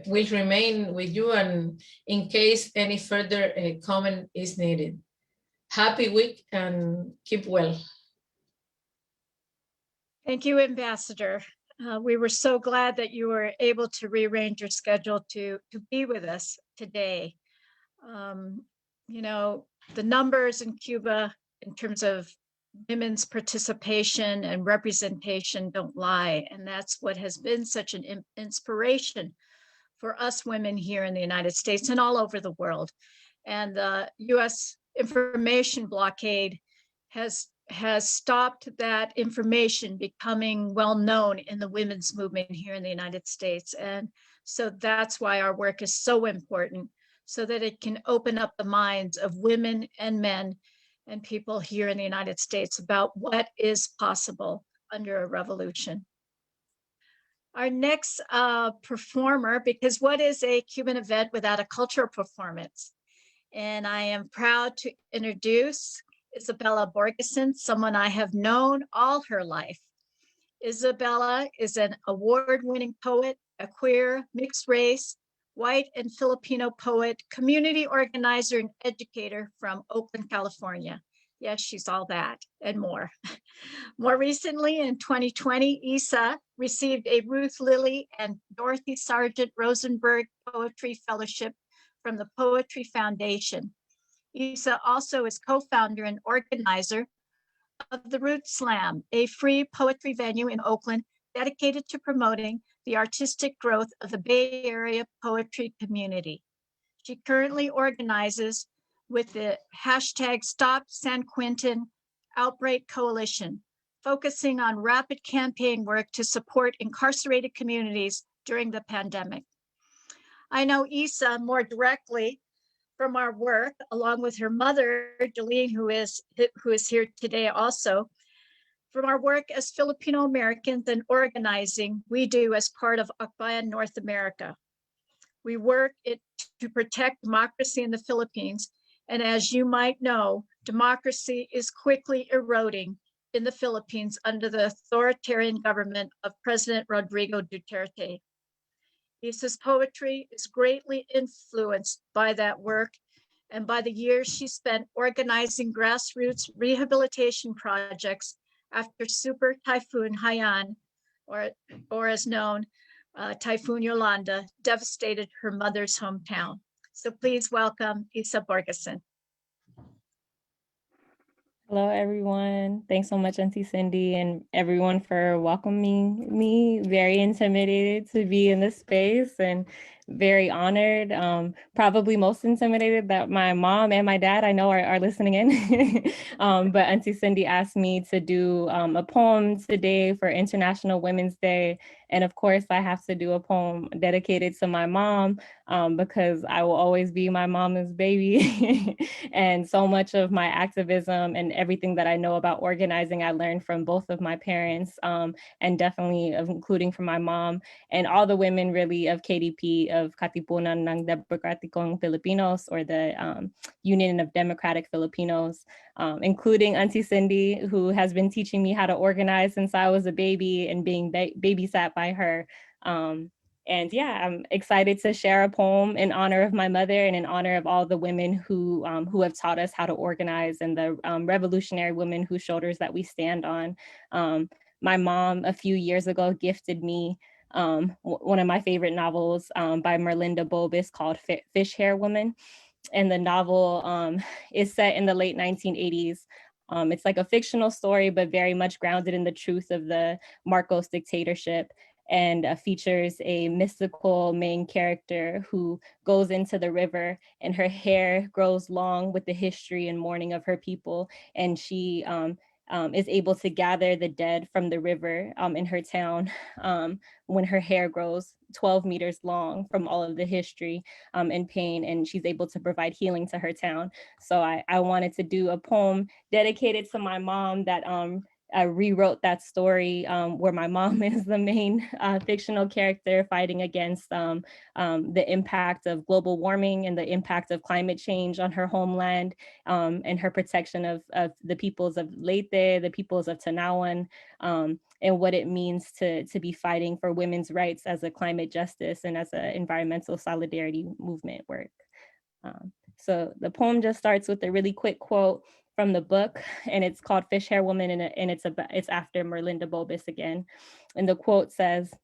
will remain with you, and in case any further comment is needed. Happy week and keep well. Thank you, Ambassador. We were so glad that you were able to rearrange your schedule to be with us today. You know, the numbers in Cuba in terms of women's participation and representation don't lie. And that's what has been such an inspiration for us women here in the United States and all over the world. And the US information blockade has stopped that information becoming well known in the women's movement here in the United States. And so that's why our work is so important, so that it can open up the minds of women and men and people here in the United States about what is possible under a revolution. Our next performer, because what is a Cuban event without a cultural performance? And I am proud to introduce Isabella Borgeson, someone I have known all her life. Isabella is an award-winning poet, a queer, mixed race, white and Filipino poet, community organizer, and educator from Oakland, California. Yes, she's all that and more. More recently, in 2020, Isa received a Ruth Lilly and Dorothy Sargent Rosenberg Poetry Fellowship from the Poetry Foundation. Isa also is co-founder and organizer of the Root Slam, a free poetry venue in Oakland dedicated to promoting the artistic growth of the Bay Area poetry community. She currently organizes with the hashtag Stop San Quentin Outbreak Coalition, focusing on rapid campaign work to support incarcerated communities during the pandemic. I know Isa more directly from our work, along with her mother, Jolene, who is here today also, from our work as Filipino Americans and organizing we do as part of Akbayan North America. We work to protect democracy in the Philippines, and as you might know, democracy is quickly eroding in the Philippines under the authoritarian government of President Rodrigo Duterte. Isa's poetry is greatly influenced by that work and by the years she spent organizing grassroots rehabilitation projects after Super Typhoon Haiyan, or as known, Typhoon Yolanda, devastated her mother's hometown. So please welcome Isa Borgeson. Hello, everyone. Thanks so much, Auntie Cindy, and everyone for welcoming me. Very intimidated to be in this space and very honored, probably most intimidated that my mom and my dad I know are listening in. But Auntie Cindy asked me to do a poem today for International Women's Day. And of course, I have to do a poem dedicated to my mom because I will always be my mama's baby. And so much of my activism and everything that I know about organizing, I learned from both of my parents, and definitely including from my mom and all the women really of KDP, of Katipunan ng Demokratikong Filipinos, or the Union of Democratic Filipinos, including Auntie Cindy, who has been teaching me how to organize since I was a baby and being babysat by her. And yeah, I'm excited to share a poem in honor of my mother and in honor of all the women who have taught us how to organize, and the revolutionary women whose shoulders that we stand on. My mom a few years ago gifted me one of my favorite novels by Merlinda Bobis called Fish Hair Woman. And the novel is set in the late 1980s. It's like a fictional story, but very much grounded in the truth of the Marcos dictatorship, and features a mystical main character who goes into the river, and her hair grows long with the history and mourning of her people. And she is able to gather the dead from the river in her town when her hair grows 12 meters long from all of the history and pain, and she's able to provide healing to her town. So I wanted to do a poem dedicated to my mom that I rewrote that story where my mom is the main fictional character fighting against the impact of global warming and the impact of climate change on her homeland, and her protection of the peoples of Leyte, the peoples of Tanawan, and what it means to be fighting for women's rights as a climate justice and as an environmental solidarity movement work. So the poem just starts with a really quick quote from the book, and it's called Fish Hair Woman, and it's after Merlinda Bobis again. And the quote says,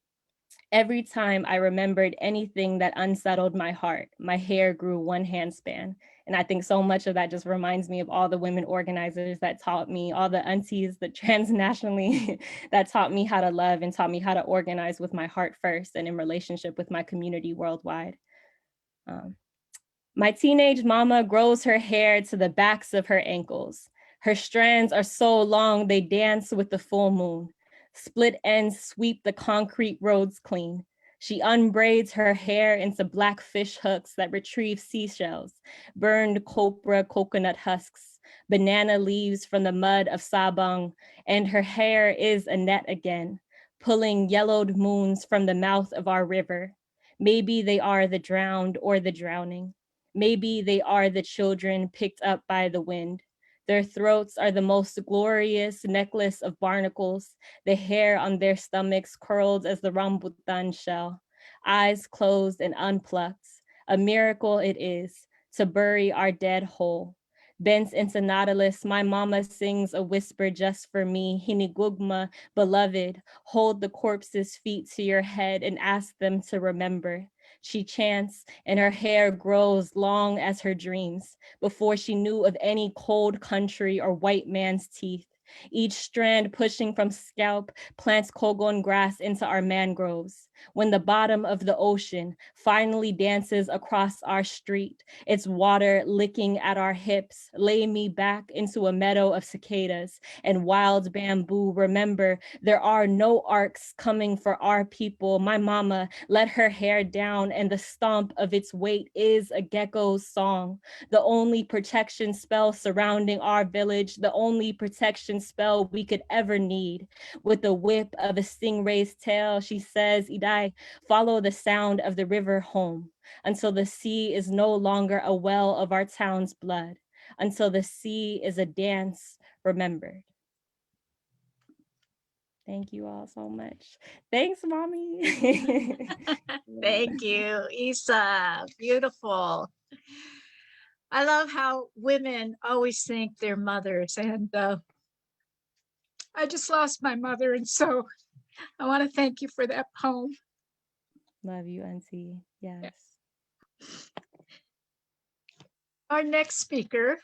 "Every time I remembered anything that unsettled my heart, my hair grew one handspan." And I think so much of that just reminds me of all the women organizers that taught me, all the aunties that transnationally that taught me how to love and taught me how to organize with my heart first and in relationship with my community worldwide. My teenage mama grows her hair to the backs of her ankles. Her strands are so long they dance with the full moon. Split ends sweep the concrete roads clean. She unbraids her hair into black fish hooks that retrieve seashells, burned copra coconut husks, banana leaves from the mud of Sabang, and her hair is a net again, pulling yellowed moons from the mouth of our river. Maybe they are the drowned or the drowning. Maybe they are the children picked up by the wind. Their throats are the most glorious necklace of barnacles, the hair on their stomachs curled as the rambutan shell, eyes closed and unplucked. A miracle it is to bury our dead whole. Bent into nautilus, my mama sings a whisper just for me. Hinigugma, beloved, hold the corpse's feet to your head and ask them to remember. She chants, and her hair grows long as her dreams, before she knew of any cold country or white man's teeth. Each strand pushing from scalp plants kogon grass into our mangroves. When the bottom of the ocean finally dances across our street, its water licking at our hips, lay me back into a meadow of cicadas and wild bamboo. Remember, there are no arcs coming for our people. My mama let her hair down, and the stomp of its weight is a gecko's song. The only protection spell surrounding our village, the only protection spell we could ever need. With the whip of a stingray's tail, she says, Idai, follow the sound of the river home, until the sea is no longer a well of our town's blood, until the sea is a dance remembered. Thank you all so much. Thanks, Mommy. Thank you, Isa. Beautiful. I love how women always think they're mothers, and I just lost my mother, and so I want to thank you for that poem. Love you, Auntie. Yes. Our next speaker,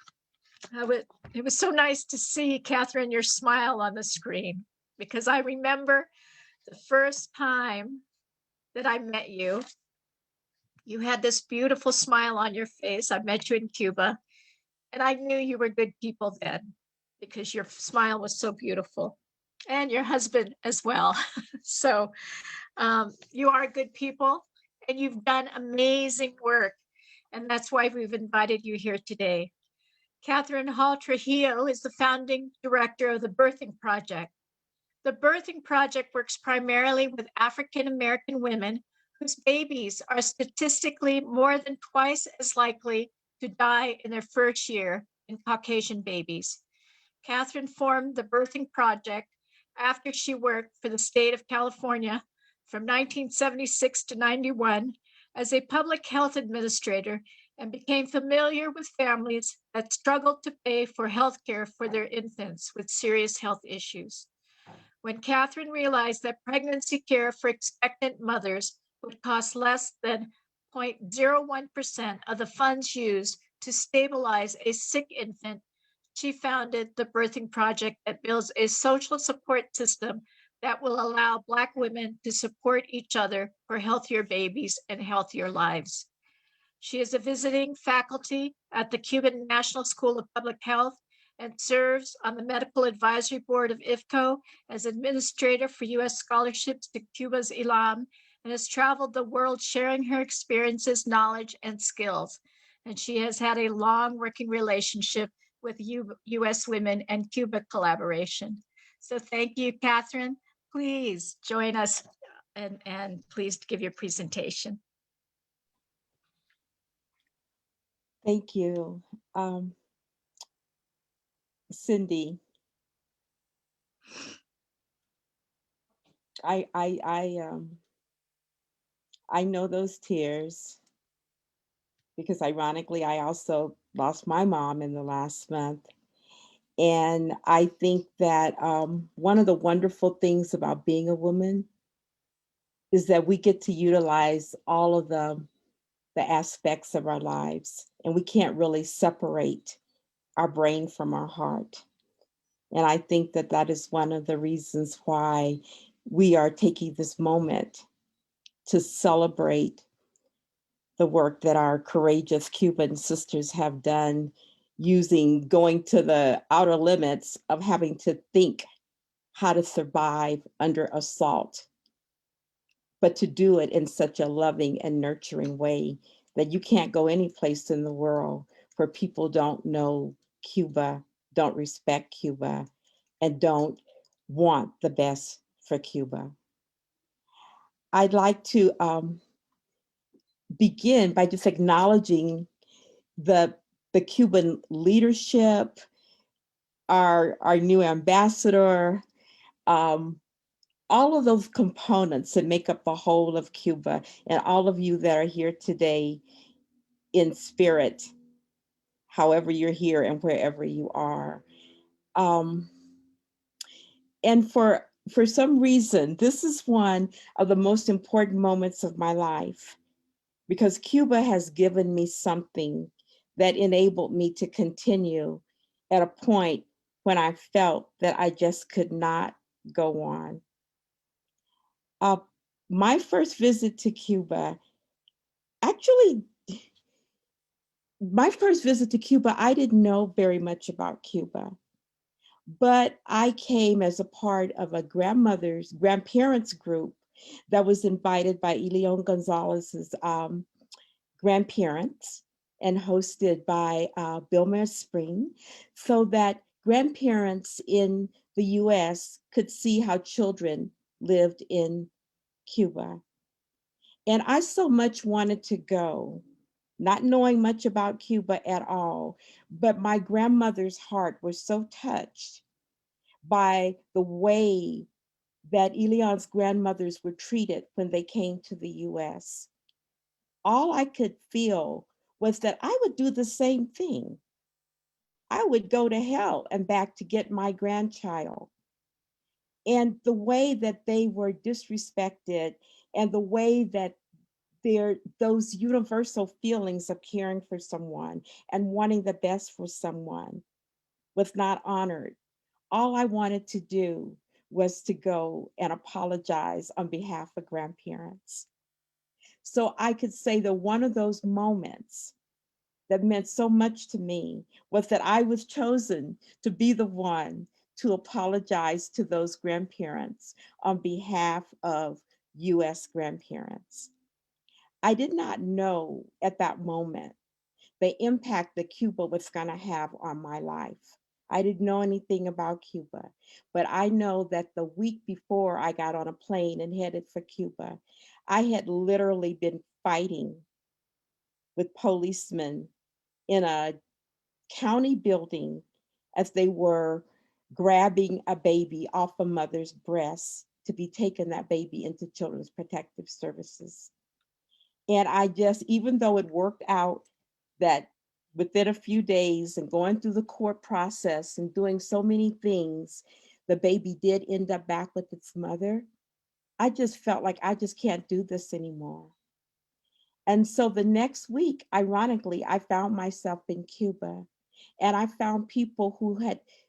it was so nice to see, Kathryn, your smile on the screen, because I remember the first time that I met you, You had this beautiful smile on your face. I met you in Cuba, and I knew you were good people then because your smile was so beautiful, and your husband as well. So you are good people, and you've done amazing work, and that's why we've invited you here today. Kathryn Hall-Trujillo is the founding director of the Birthing Project. The Birthing Project works primarily with African American women whose babies are statistically more than twice as likely to die in their first year than Caucasian babies. Kathryn formed the Birthing Project after she worked for the state of California from 1976 to 91 as a public health administrator and became familiar with families that struggled to pay for health care for their infants with serious health issues. When Kathryn realized that pregnancy care for expectant mothers would cost less than 0.01% of the funds used to stabilize a sick infant, she founded the Birthing Project that builds a social support system that will allow Black women to support each other for healthier babies and healthier lives. She is a visiting faculty at the Cuban National School of Public Health and serves on the medical advisory board of IFCO as administrator for U.S. scholarships to Cuba's ILAM, and has traveled the world sharing her experiences, knowledge, and skills. And she has had a long working relationship with U.S. Women and Cuba collaboration. So thank you, Kathryn. Please join us and please give your presentation. Thank you. Cindy, I know those tears because ironically, I also lost my mom in the last month. And I think that one of the wonderful things about being a woman is that we get to utilize all of the aspects of our lives, and we can't really separate our brain from our heart. And I think that that is one of the reasons why we are taking this moment to celebrate the work that our courageous Cuban sisters have done, going to the outer limits of having to think how to survive under assault, but to do it in such a loving and nurturing way that you can't go any place in the world where people don't know Cuba, don't respect Cuba, and don't want the best for Cuba. I'd like to begin by just acknowledging the Cuban leadership, our new ambassador, all of those components that make up the whole of Cuba, and all of you that are here today in spirit, however you're here and wherever you are. And for some reason, this is one of the most important moments of my life, because Cuba has given me something that enabled me to continue at a point when I felt that I just could not go on. My first visit to Cuba, I didn't know very much about Cuba, but I came as a part of a grandparents group that was invited by Elion Gonzalez's grandparents and hosted by Bilmer Spring, so that grandparents in the US could see how children lived in Cuba. And I so much wanted to go, not knowing much about Cuba at all, but my grandmother's heart was so touched by the way that Elian's grandmothers were treated when they came to the US. All I could feel was that I would do the same thing. I would go to hell and back to get my grandchild. And the way that they were disrespected, and the way that those universal feelings of caring for someone and wanting the best for someone was not honored. All I wanted to do was to go and apologize on behalf of grandparents. So I could say that one of those moments that meant so much to me was that I was chosen to be the one to apologize to those grandparents on behalf of US grandparents. I did not know at that moment the impact that Cuba was going to have on my life. I didn't know anything about Cuba, but I know that the week before I got on a plane and headed for Cuba, I had literally been fighting with policemen in a county building as they were grabbing a baby off a mother's breast to be taking that baby into Children's Protective Services. And I just, even though it worked out that within a few days and going through the court process and doing so many things, the baby did end up back with its mother. I just felt like I just can't do this anymore. And so the next week, ironically, I found myself in Cuba, and I found people who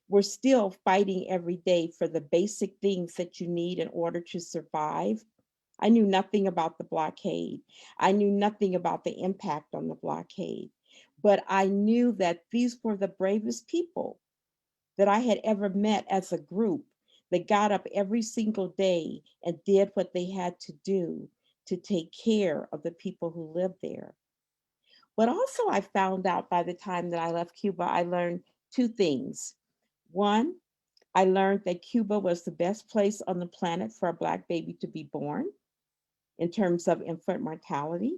were still fighting every day for the basic things that you need in order to survive. I knew nothing about the blockade. I knew nothing about the impact on the blockade, but I knew that these were the bravest people that I had ever met as a group that got up every single day and did what they had to do to take care of the people who lived there. But also I found out by the time that I left Cuba, I learned two things. One, I learned that Cuba was the best place on the planet for a Black baby to be born in terms of infant mortality.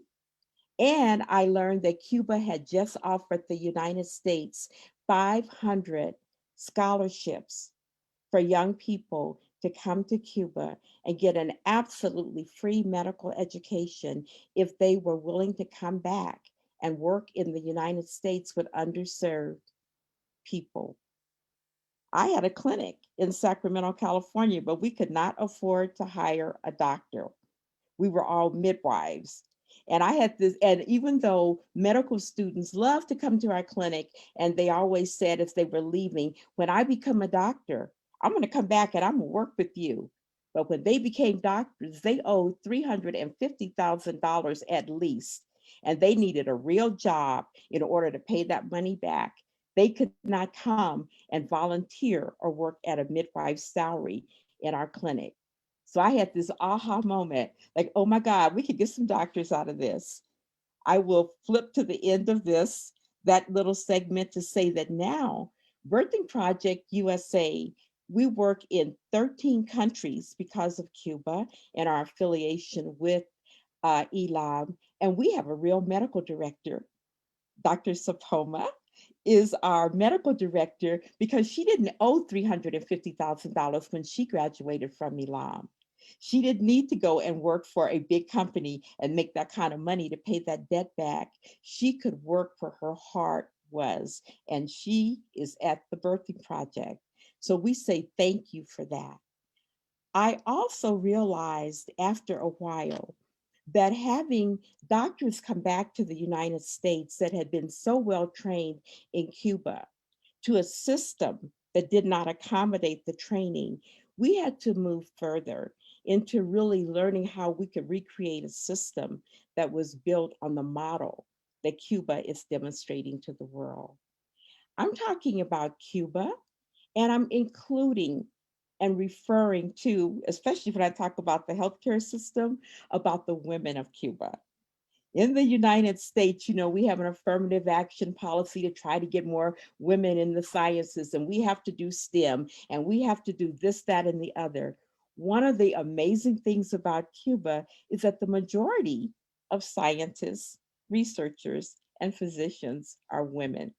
And I learned that Cuba had just offered the United States 500 scholarships for young people to come to Cuba and get an absolutely free medical education if they were willing to come back and work in the United States with underserved people. I had a clinic in Sacramento, California, but we could not afford to hire a doctor. We were all midwives. And I had this, and even though medical students love to come to our clinic, and they always said as they were leaving, when I become a doctor, I'm going to come back and I'm going to work with you. But when they became doctors, they owed $350,000 at least, and they needed a real job in order to pay that money back. They could not come and volunteer or work at a midwife's salary in our clinic. So I had this aha moment, like, oh my God, we could get some doctors out of this. I will flip to the end of that little segment to say that now, Birthing Project USA, we work in 13 countries because of Cuba and our affiliation with ELAB. And we have a real medical director. Dr. Sapoma is our medical director because she didn't owe $350,000 when she graduated from ELAB. She didn't need to go and work for a big company and make that kind of money to pay that debt back. She could work where her heart was, and she is at the Birthing Project. So we say thank you for that. I also realized after a while that having doctors come back to the United States that had been so well trained in Cuba to a system that did not accommodate the training, we had to move further into really learning how we could recreate a system that was built on the model that Cuba is demonstrating to the world. I'm talking about Cuba, and I'm including and referring to, especially when I talk about the healthcare system, about the women of Cuba. In the United States, we have an affirmative action policy to try to get more women in the sciences, and we have to do STEM, and we have to do this, that, and the other. One of the amazing things about Cuba is that the majority of scientists, researchers, and physicians are women.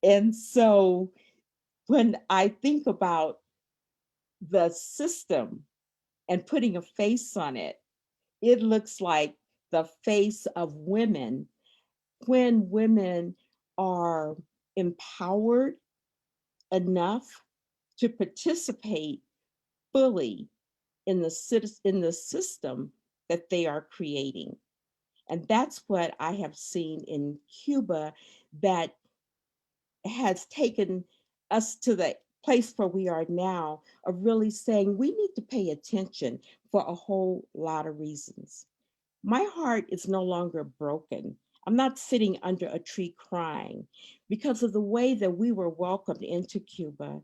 And so when I think about the system and putting a face on it, it looks like the face of women when women are empowered enough to participate fully in the system that they are creating. And that's what I have seen in Cuba that has taken us to the place where we are now of really saying we need to pay attention for a whole lot of reasons. My heart is no longer broken. I'm not sitting under a tree crying because of the way that we were welcomed into Cuba.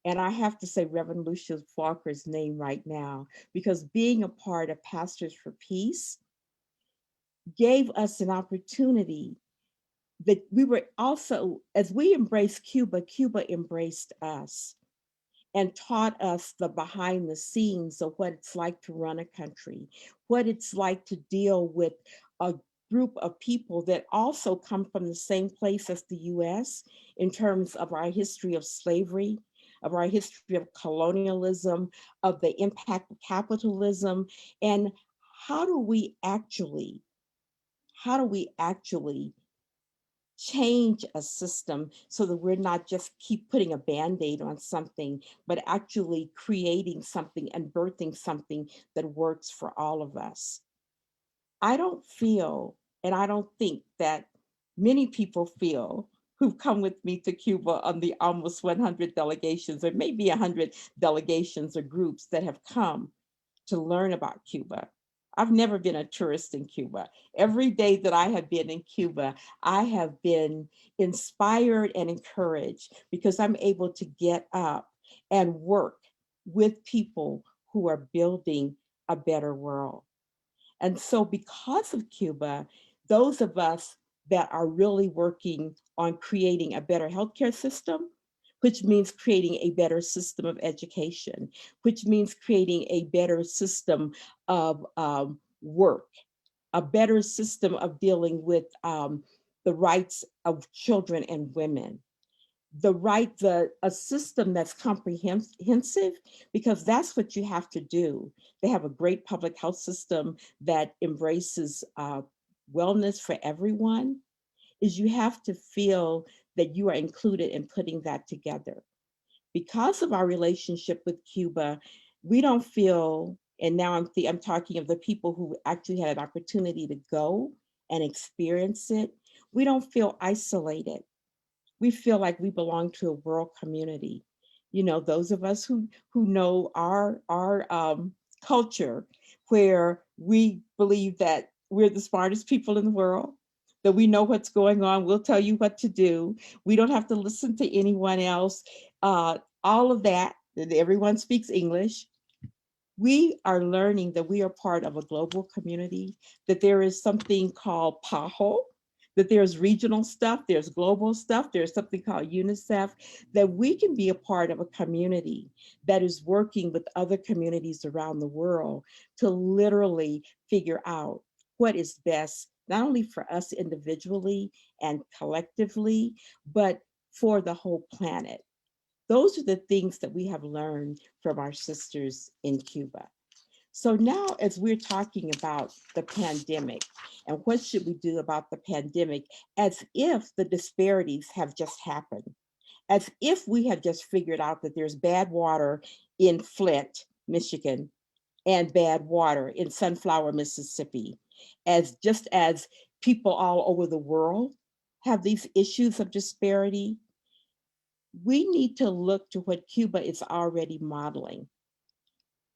And I have to say Reverend Lucius Walker's name right now, because being a part of Pastors for Peace gave us an opportunity that we were also, as we embraced Cuba, Cuba embraced us and taught us the behind the scenes of what it's like to run a country, what it's like to deal with a group of people that also come from the same place as the US in terms of our history of slavery, of our history of colonialism, of the impact of capitalism, and how do we actually change a system so that we're not just keep putting a Band-Aid on something, but actually creating something and birthing something that works for all of us. I don't feel, and I don't think that many people feel who've come with me to Cuba on the almost 100 delegations, or maybe 100 delegations or groups that have come to learn about Cuba. I've never been a tourist in Cuba. Every day that I have been in Cuba, I have been inspired and encouraged because I'm able to get up and work with people who are building a better world. And so because of Cuba, those of us that are really working on creating a better healthcare system, which means creating a better system of education, which means creating a better system of work, a better system of dealing with the rights of children and women, a system that's comprehensive, because that's what you have to do. They have a great public health system that embraces wellness for everyone, is you have to feel that you are included in putting that together. Because of our relationship with Cuba, we don't feel, and now I'm talking of the people who actually had an opportunity to go and experience it, we don't feel isolated. We feel like we belong to a world community. You know, those of us who know our culture, where we believe that we're the smartest people in the world, that we know what's going on, we'll tell you what to do. We don't have to listen to anyone else. All of that everyone speaks English. We are learning that we are part of a global community, that there is something called PAHO, that there's regional stuff, there's global stuff, there's something called UNICEF, that we can be a part of a community that is working with other communities around the world to literally figure out what is best, not only for us individually and collectively, but for the whole planet. Those are the things that we have learned from our sisters in Cuba. So now, as we're talking about the pandemic and what should we do about the pandemic, as if the disparities have just happened, as if we have just figured out that there's bad water in Flint, Michigan, and bad water in Sunflower, Mississippi, as people all over the world have these issues of disparity, we need to look to what Cuba is already modeling.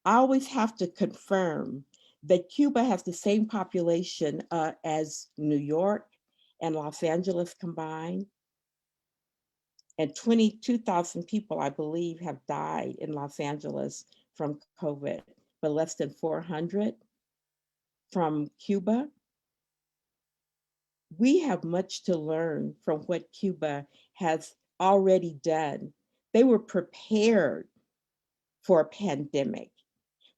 I always have to confirm that Cuba has the same population as New York and Los Angeles combined. And 22,000 people, I believe, have died in Los Angeles from COVID, but less than 400 from Cuba. We have much to learn from what Cuba has already done. They were prepared for a pandemic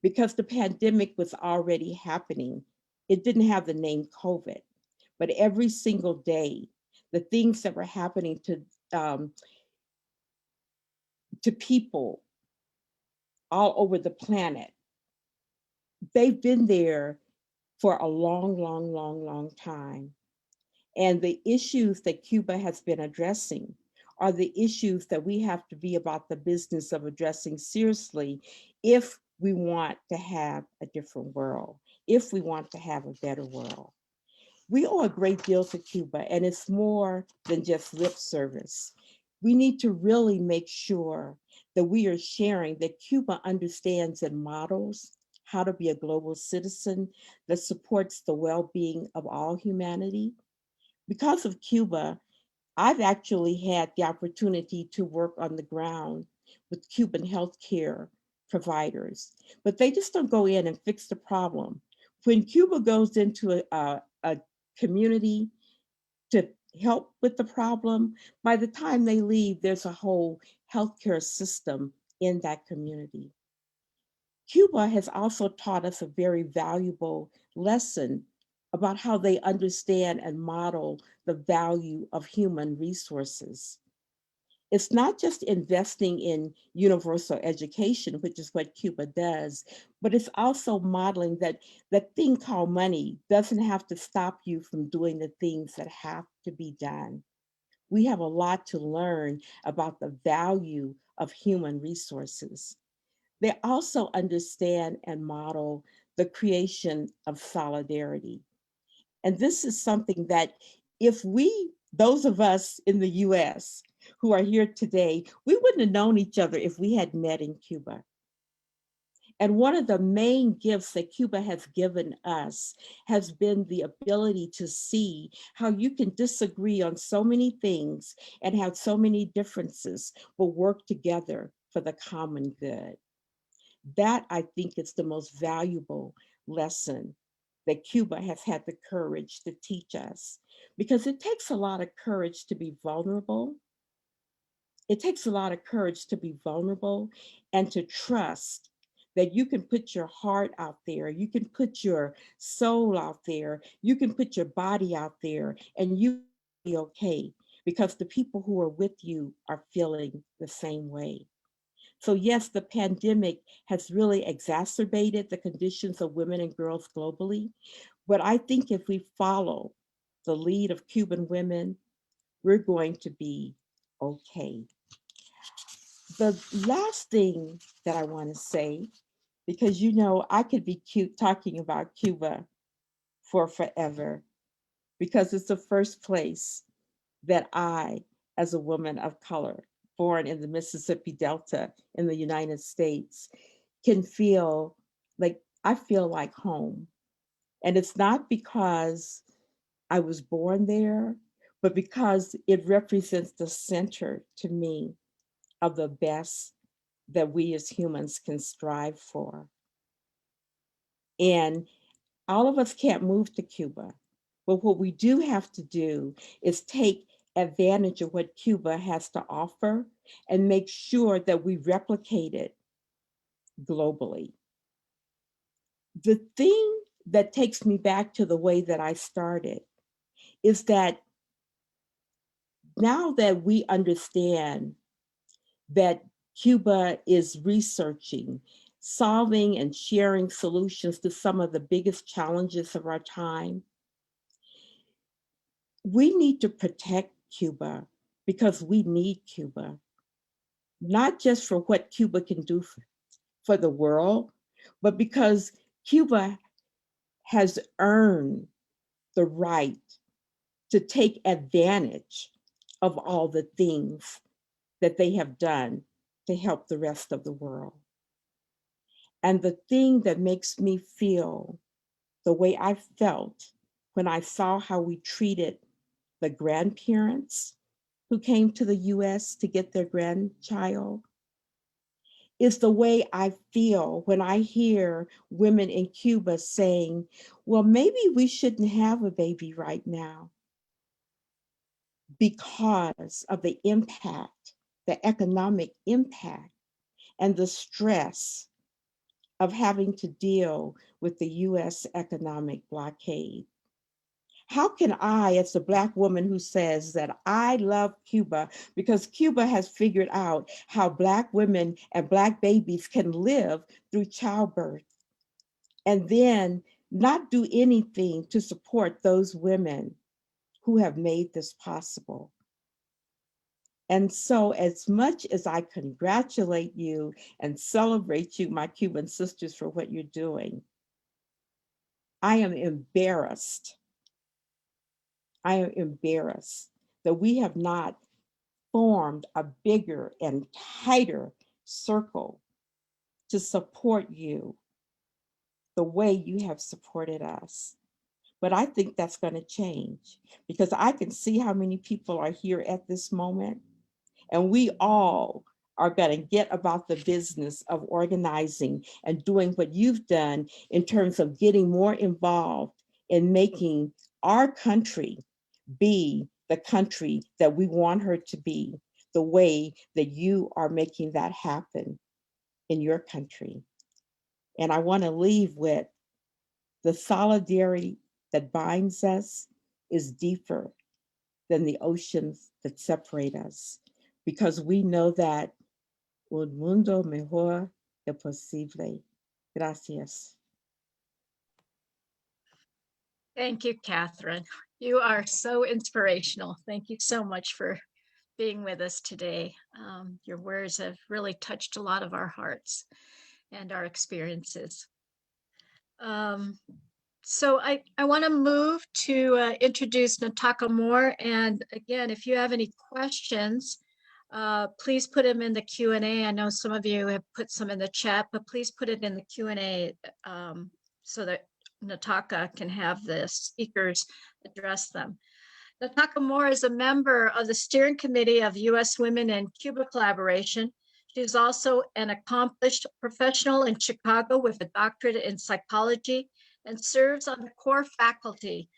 because the pandemic was already happening. It didn't have the name COVID, but every single day, the things that were happening to people all over the planet, they've been there for a long, long, long, long time. And the issues that Cuba has been addressing are the issues that we have to be about the business of addressing seriously if we want to have a different world, if we want to have a better world. We owe a great deal to Cuba, and it's more than just lip service. We need to really make sure that we are sharing that Cuba understands and models how to be a global citizen that supports the well-being of all humanity. Because of Cuba, I've actually had the opportunity to work on the ground with Cuban healthcare providers, but they just don't go in and fix the problem. When Cuba goes into a community to help with the problem, by the time they leave, there's a whole healthcare system in that community. Cuba has also taught us a very valuable lesson about how they understand and model the value of human resources. It's not just investing in universal education, which is what Cuba does, but it's also modeling that that thing called money doesn't have to stop you from doing the things that have to be done. We have a lot to learn about the value of human resources. They also understand and model the creation of solidarity. And this is something that if we, those of us in the US who are here today, we wouldn't have known each other if we had met in Cuba. And one of the main gifts that Cuba has given us has been the ability to see how you can disagree on so many things and have so many differences, but work together for the common good. That, I think, is the most valuable lesson that Cuba has had the courage to teach us, because it takes a lot of courage to be vulnerable. It takes a lot of courage to be vulnerable and to trust that you can put your heart out there, you can put your soul out there, you can put your body out there, and you be okay because the people who are with you are feeling the same way. So yes, the pandemic has really exacerbated the conditions of women and girls globally. But I think if we follow the lead of Cuban women, we're going to be okay. The last thing that I want to say, because you know I could be cute talking about Cuba for forever, because it's the first place that I, as a woman of color, born in the Mississippi Delta in the United States, can feel like I feel like home. And it's not because I was born there, but because it represents the center to me of the best that we as humans can strive for. And all of us can't move to Cuba, but what we do have to do is take advantage of what Cuba has to offer and make sure that we replicate it globally. The thing that takes me back to the way that I started is that now that we understand that Cuba is researching, solving and sharing solutions to some of the biggest challenges of our time, we need to protect Cuba because we need Cuba, not just for what Cuba can do for the world, but because Cuba has earned the right to take advantage of all the things that they have done to help the rest of the world. And the thing that makes me feel the way I felt when I saw how we treated the grandparents who came to the US to get their grandchild is the way I feel when I hear women in Cuba saying, well, maybe we shouldn't have a baby right now because of the impact, the economic impact, and the stress of having to deal with the US economic blockade. How can I, as a Black woman who says that I love Cuba because Cuba has figured out how Black women and Black babies can live through childbirth, and then not do anything to support those women who have made this possible? And so as much as I congratulate you and celebrate you, my Cuban sisters, for what you're doing, I am embarrassed. I am embarrassed that we have not formed a bigger and tighter circle to support you the way you have supported us. But I think that's going to change because I can see how many people are here at this moment. And we all are going to get about the business of organizing and doing what you've done in terms of getting more involved in making our country be the country that we want her to be, the way that you are making that happen in your country. And I want to leave with the solidarity that binds us is deeper than the oceans that separate us, because we know that un mundo mejor es posible. Gracias. Thank you, Kathryn. You are so inspirational. Thank you so much for being with us today. Your words have really touched a lot of our hearts and our experiences. So I want to move to introduce Nataka Moore. And again, if you have any questions, please put them in the Q&A. I know some of you have put some in the chat, but please put it in the Q&A so that Nataka can have the speakers address them. Nataka Moore is a member of the steering committee of U.S. Women and Cuba Collaboration. She is also an accomplished professional in Chicago with a doctorate in psychology and serves on the core faculty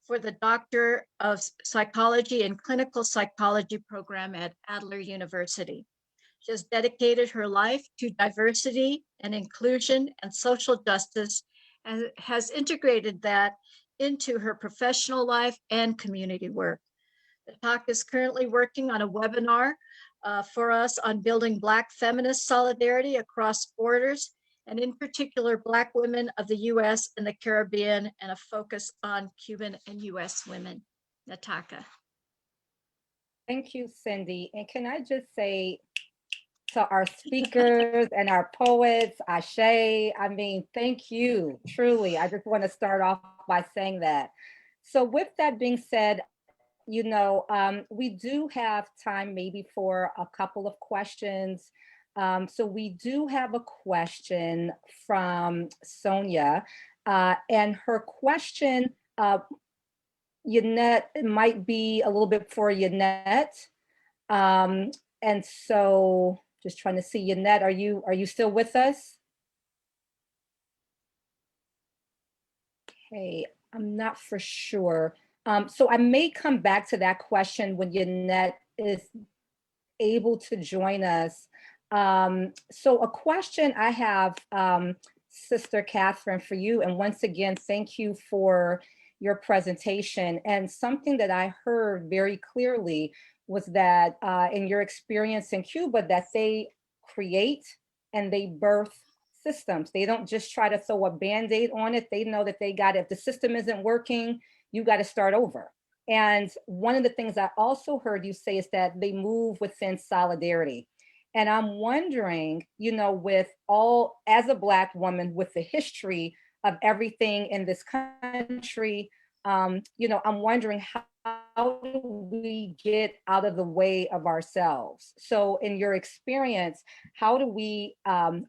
for the Doctor of Psychology and Clinical Psychology program at Adler University. She has dedicated her life to diversity and inclusion and social justice and has integrated that into her professional life and community work. Nataka is currently working on a webinar for us on building Black feminist solidarity across borders, and in particular, Black women of the US and the Caribbean, and a focus on Cuban and US women. Nataka. Thank you, Cindy. And can I just say to our speakers and our poets, Ashe, I mean, thank you, truly. I just want to start off by saying that. So with that being said, you know, we do have time maybe for a couple of questions. So we do have a question from Sonia, and her question, Yannette, it might be a little bit for Yannette. And so just trying to see, Yannette, are you still with us? Okay, I'm not for sure. So I may come back to that question when Yannette is able to join us. So a question I have, Sister Kathryn, for you, and once again, thank you for your presentation. And something that I heard very clearly was that in your experience in Cuba, that they create and they birth systems. They don't just try to throw a Band-Aid on it. They know that they got, if the system isn't working, you got to start over. And one of the things I also heard you say is that they move within solidarity. And I'm wondering, you know, with all, as a Black woman with the history of everything in this country, you know, I'm wondering how do we get out of the way of ourselves? So in your experience, how do we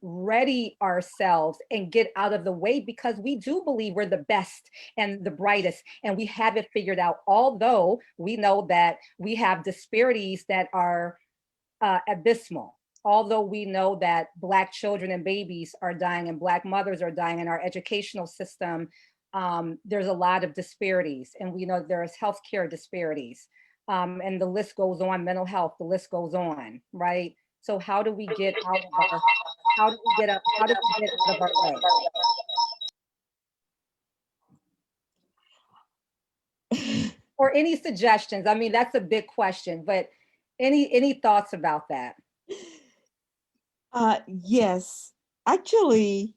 ready ourselves and get out of the way? Because we do believe we're the best and the brightest, and we have it figured out, although we know that we have disparities that are abysmal. Although we know that Black children and babies are dying and Black mothers are dying in our educational system, there's a lot of disparities, and we know there's healthcare disparities, and the list goes on, mental health, the list goes on, right? So how do we get out of our, how do we get out of our way? Or any suggestions? I mean, that's a big question, but any thoughts about that? Yes, actually,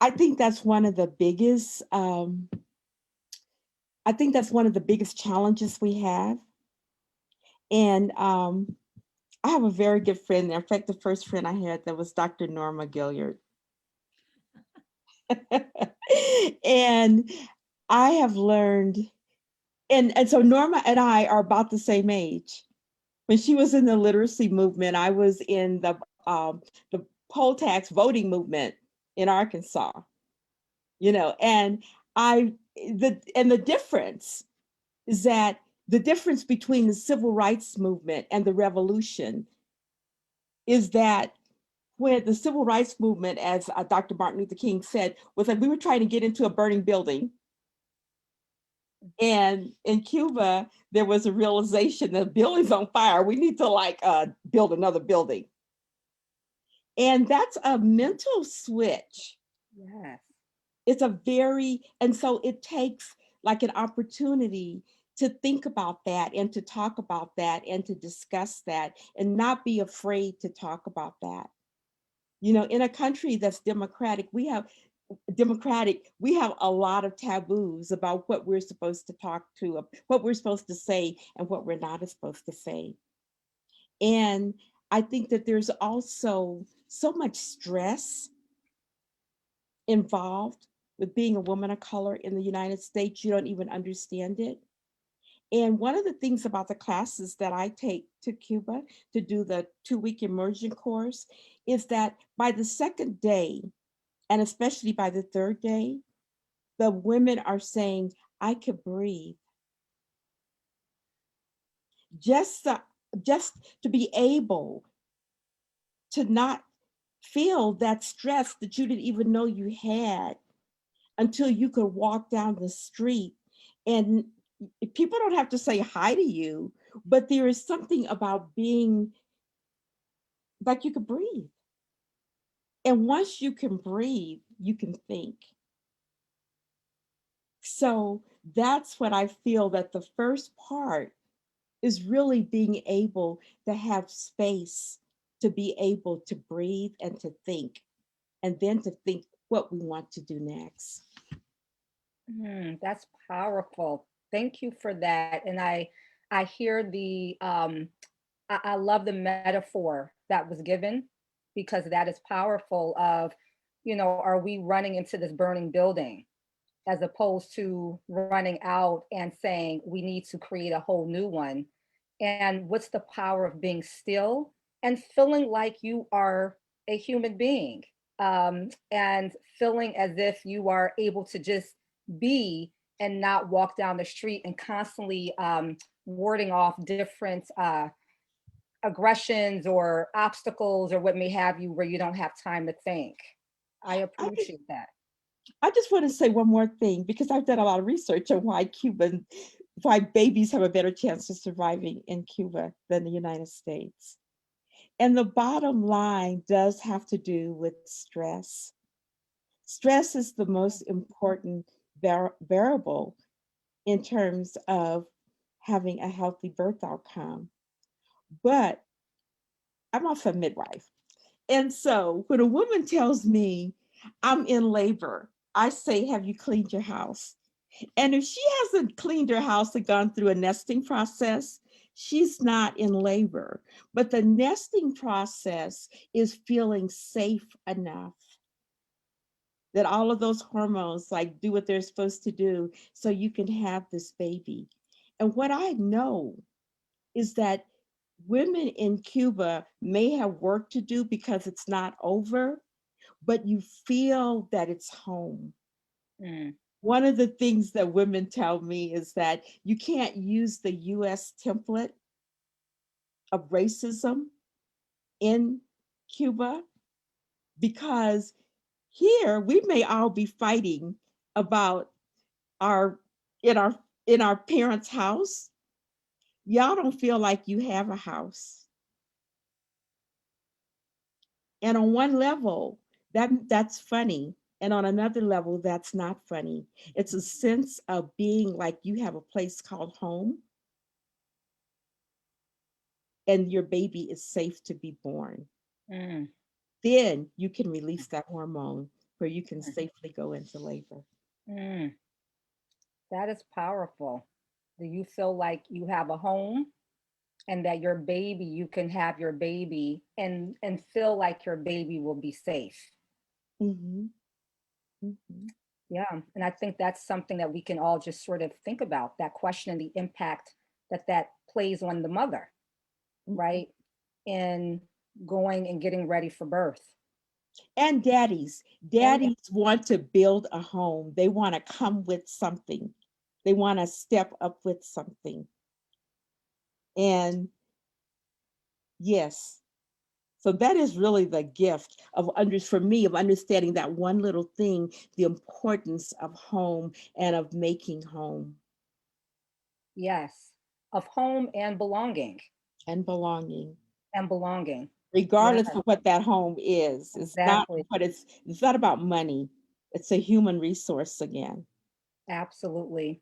I think that's one of the biggest, challenges we have. And I have a very good friend there. In fact, the first friend I had, that was Dr. Norma Gilliard. And I have learned, and so Norma and I are about the same age. When she was in the literacy movement, I was in the poll tax voting movement in Arkansas, you know, and the difference is that the difference between the civil rights movement and the revolution is that when the civil rights movement, as Dr. Martin Luther King said, was like we were trying to get into a burning building. And in Cuba, there was a realization that the building's on fire. We need to like build another building. And that's a mental switch. Yes. It's a very, and so it takes like an opportunity to think about that and to talk about that and to discuss that and not be afraid to talk about that. You know, in a country that's democratic, we have a lot of taboos about what we're supposed to talk to, what we're supposed to say and what we're not supposed to say. And I think that there's also so much stress involved with being a woman of color in the United States. You don't even understand it. And one of the things about the classes that I take to Cuba to do the 2-week immersion course is that by the second day, and especially by the third day, the women are saying, I could breathe. Just to be able to not feel that stress that you didn't even know you had until you could walk down the street. And people don't have to say hi to you, but there is something about being like you could breathe. And once you can breathe, you can think. So that's what I feel that the first part is really being able to have space to be able to breathe and to think, and then to think what we want to do next. That's powerful. Thank you for that. And I hear the, I love the metaphor that was given, because that is powerful of, you know, are we running into this burning building as opposed to running out and saying we need to create a whole new one? And what's the power of being still and feeling like you are a human being, and feeling as if you are able to just be and not walk down the street and constantly warding off different aggressions or obstacles or what may have you, where you don't have time to think. I appreciate that. I just want to say one more thing, because I've done a lot of research on why babies have a better chance of surviving in Cuba than the United States. And the bottom line does have to do with stress. Stress is the most important variable in terms of having a healthy birth outcome. But I'm also a midwife. And so when a woman tells me I'm in labor, I say, have you cleaned your house? And if she hasn't cleaned her house and gone through a nesting process, she's not in labor. But the nesting process is feeling safe enough that all of those hormones like do what they're supposed to do so you can have this baby. And what I know is that women in Cuba may have work to do because it's not over, but you feel that it's home. One of the things that women tell me is that you can't use the US template of racism in Cuba, because here we may all be fighting about in our parents' house. Y'all don't feel like you have a house. And on one level, that's funny. And on another level, that's not funny. It's a sense of being like you have a place called home and your baby is safe to be born. Then you can release that hormone where you can safely go into labor. That is powerful. Do you feel like you have a home and that your baby, you can have your baby and feel like your baby will be safe? Yeah, and I think that's something that we can all just sort of think about, that question and the impact that plays on the mother, right? In going and getting ready for birth. And daddies want to build a home. They want to come with something. They want to step up with something. And yes, so that is really the gift of for me of understanding that one little thing, the importance of home and of making home. Yes, of home and belonging. And belonging. And belonging. Regardless Yes. of what that home is. Exactly. It's not about money. It's a human resource again. Absolutely.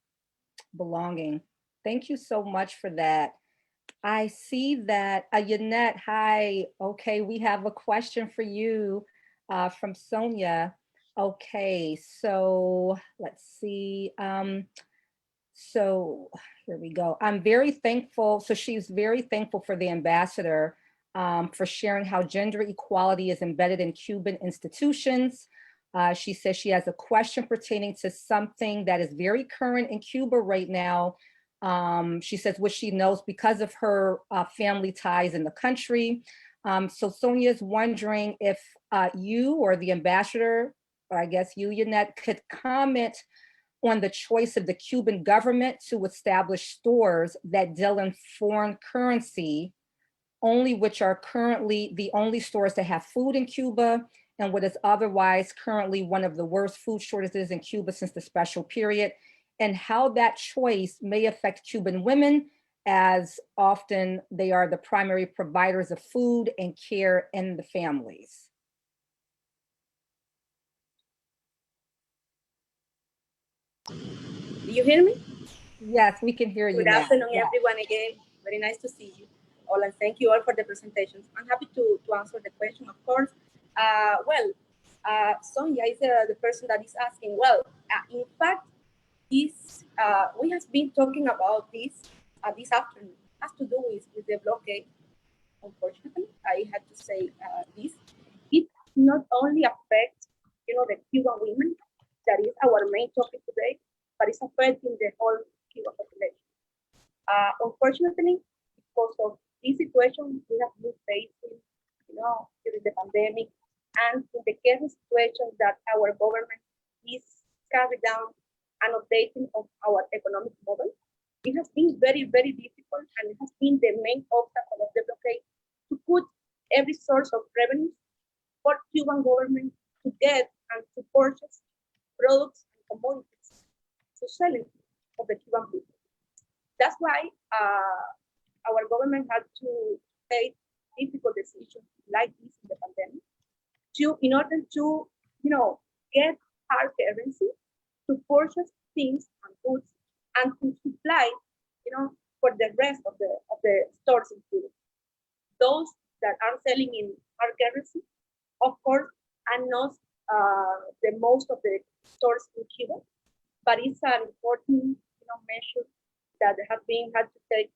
Belonging. Thank you so much for that. I see that, Yanette, hi. Okay, we have a question for you from Sonia. Okay, so let's see. So here we go. I'm very thankful. So she's very thankful for the ambassador for sharing how gender equality is embedded in Cuban institutions. She says she has a question pertaining to something that is very current in Cuba right now. She says, which she knows because of her family ties in the country. So Sonia is wondering if you or the ambassador, or I guess you, Yanette, could comment on the choice of the Cuban government to establish stores that deal in foreign currency, only which are currently the only stores that have food in Cuba, and what is otherwise currently one of the worst food shortages in Cuba since the special period, and how that choice may affect Cuban women, as often they are the primary providers of food and care in the families. Do you hear me? Yes, we can hear you Good now. afternoon, Yeah. everyone, again. Very nice to see you all, and thank you all for the presentations. I'm happy to answer the question, of course. Sonia is the person that is asking. In fact, this we have been talking about this this afternoon. It has to do with the blockade. Unfortunately, I had to say this. It not only affects, the Cuban women, that is our main topic today, but it's affecting the whole Cuban population. Unfortunately, because of this situation we have been facing, during the pandemic, and in the current situation that our government is carrying down and updating of our economic model, it has been very, very difficult, and it has been the main obstacle of the blockade to put every source of revenue for Cuban government to get and to purchase products and commodities to selling of the Cuban people. That's why our government had to take difficult decisions like this in the pandemic in order to, get hard currency to purchase things and goods and to supply, for the rest of the stores in Cuba. Those that are selling in hard currency, of course, are not the most of the stores in Cuba, but it's an important, measure that have been had to take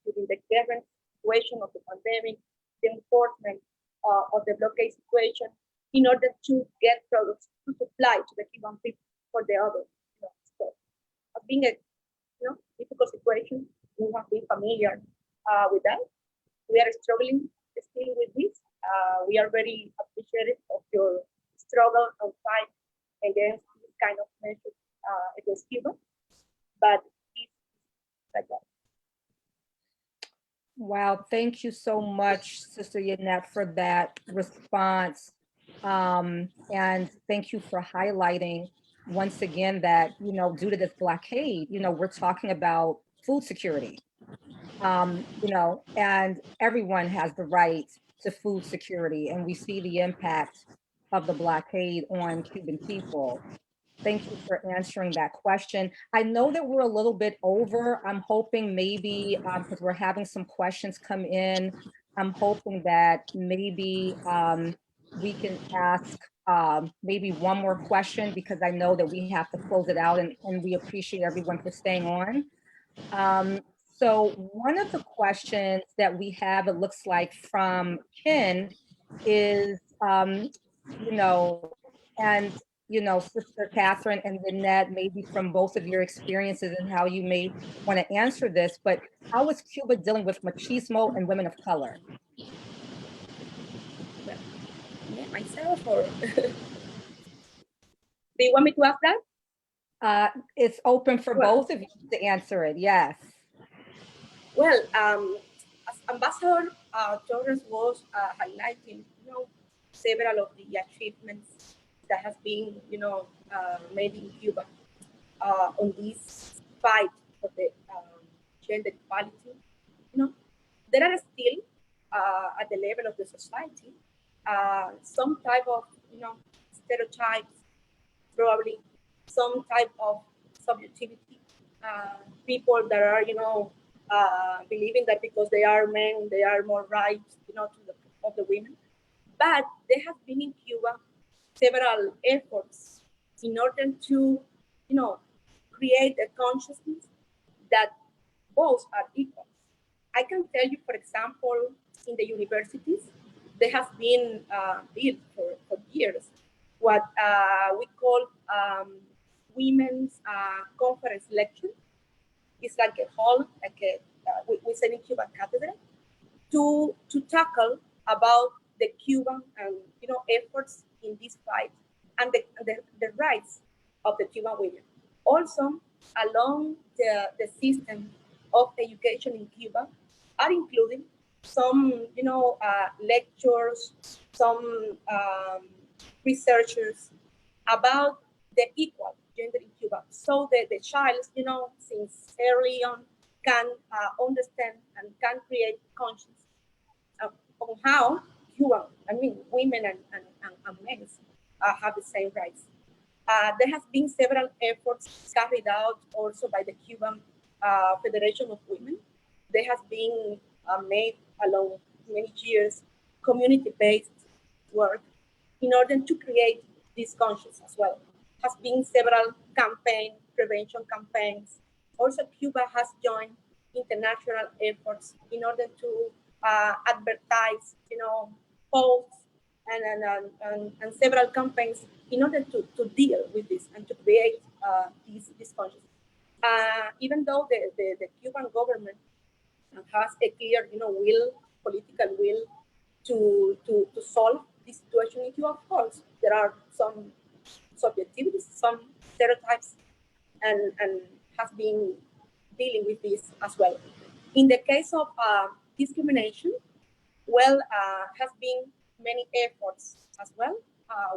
during the current situation of the pandemic, the enforcement of the blockade situation, in order to get products to supply to the Cuban people for the other stores. Being a difficult situation, we have been familiar with that. We are struggling still with this. We are very appreciative of your struggle and fight against this kind of measures against Cuba, but it's like that. Wow, thank you so much, Sister Yanette, for that response. And thank you for highlighting once again that, due to this blockade, we're talking about food security, and everyone has the right to food security. And we see the impact of the blockade on Cuban people. Thank you for answering that question. I know that we're a little bit over. I'm hoping maybe, because we're having some questions come in, I'm hoping that maybe we can ask maybe one more question, because I know that we have to close it out, and we appreciate everyone for staying on. So one of the questions that we have, it looks like from Ken, is, Sister Kathryn and Lynette, maybe from both of your experiences and how you may want to answer this, but how is Cuba dealing with machismo and women of color? I myself, or do you want me to ask that? It's open for both of you to answer it. Yes. Well, as Ambassador Torres was highlighting, several of the achievements that has been, made in Cuba on this fight for the gender equality. There are still at the level of the society some type of, stereotypes, probably some type of subjectivity. People that are, believing that because they are men, they are more right, of the women. But there have been in Cuba several efforts in order to, create a consciousness that both are equal. I can tell you, for example, in the universities, there has been built for years what we call women's conference lecture. It's like a hall, we say in Cuba, cathedral, to tackle about the Cuban efforts in this fight and the rights of the Cuban women. Also, along the system of education in Cuba are including some lectures, some researchers about the equal gender in Cuba, so that the child, since early on, can understand and can create conscience on how Cuban, women and men have the same rights. There has been several efforts carried out also by the Cuban Federation of Women. There has been made along many years community-based work in order to create this conscience as well. Has been several prevention campaigns. Also, Cuba has joined international efforts in order to advertise, posts and several campaigns in order to deal with this and to create this consciousness. Even though the Cuban government has a clear, political will to solve this situation in Cuba, of course, there are some subjectivities, some stereotypes, and has been dealing with this as well. In the case of discrimination, has been many efforts as well.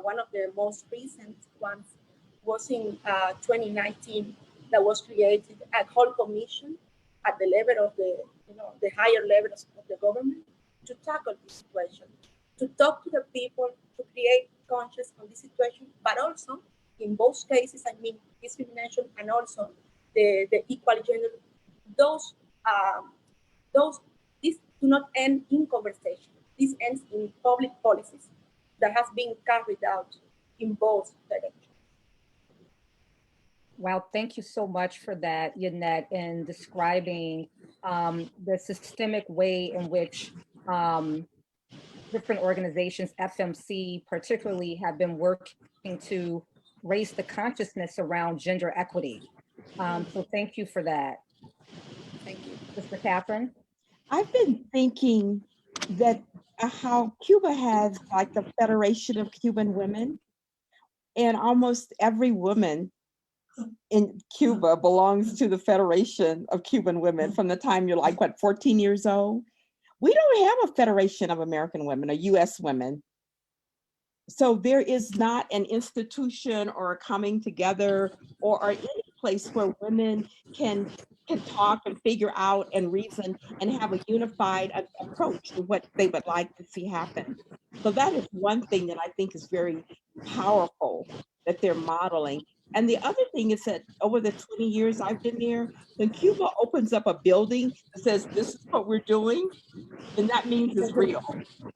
One of the most recent ones was in 2019 that was created a whole commission at the level of the higher levels of the government to tackle this situation, to talk to the people, to create conscience on this situation, but also in both cases, discrimination and also the equal gender, these do not end in conversation. This ends in public policies that has been carried out in both directions. Well, thank you so much for that, Yannette, in describing the systemic way in which different organizations, FMC particularly, have been working to raise the consciousness around gender equity. So thank you for that. Thank you. Sister Kathryn? I've been thinking that how Cuba has like the Federation of Cuban Women, and almost every woman in Cuba belongs to the Federation of Cuban Women from the time you're 14 years old. We don't have a Federation of American Women, or US women. So there is not an institution or a coming together or any place where women can talk and figure out and reason and have a unified approach to what they would like to see happen. So that is one thing that I think is very powerful that they're modeling. And the other thing is that over the 20 years I've been there, when Cuba opens up a building that says, this is what we're doing, then that means it's real.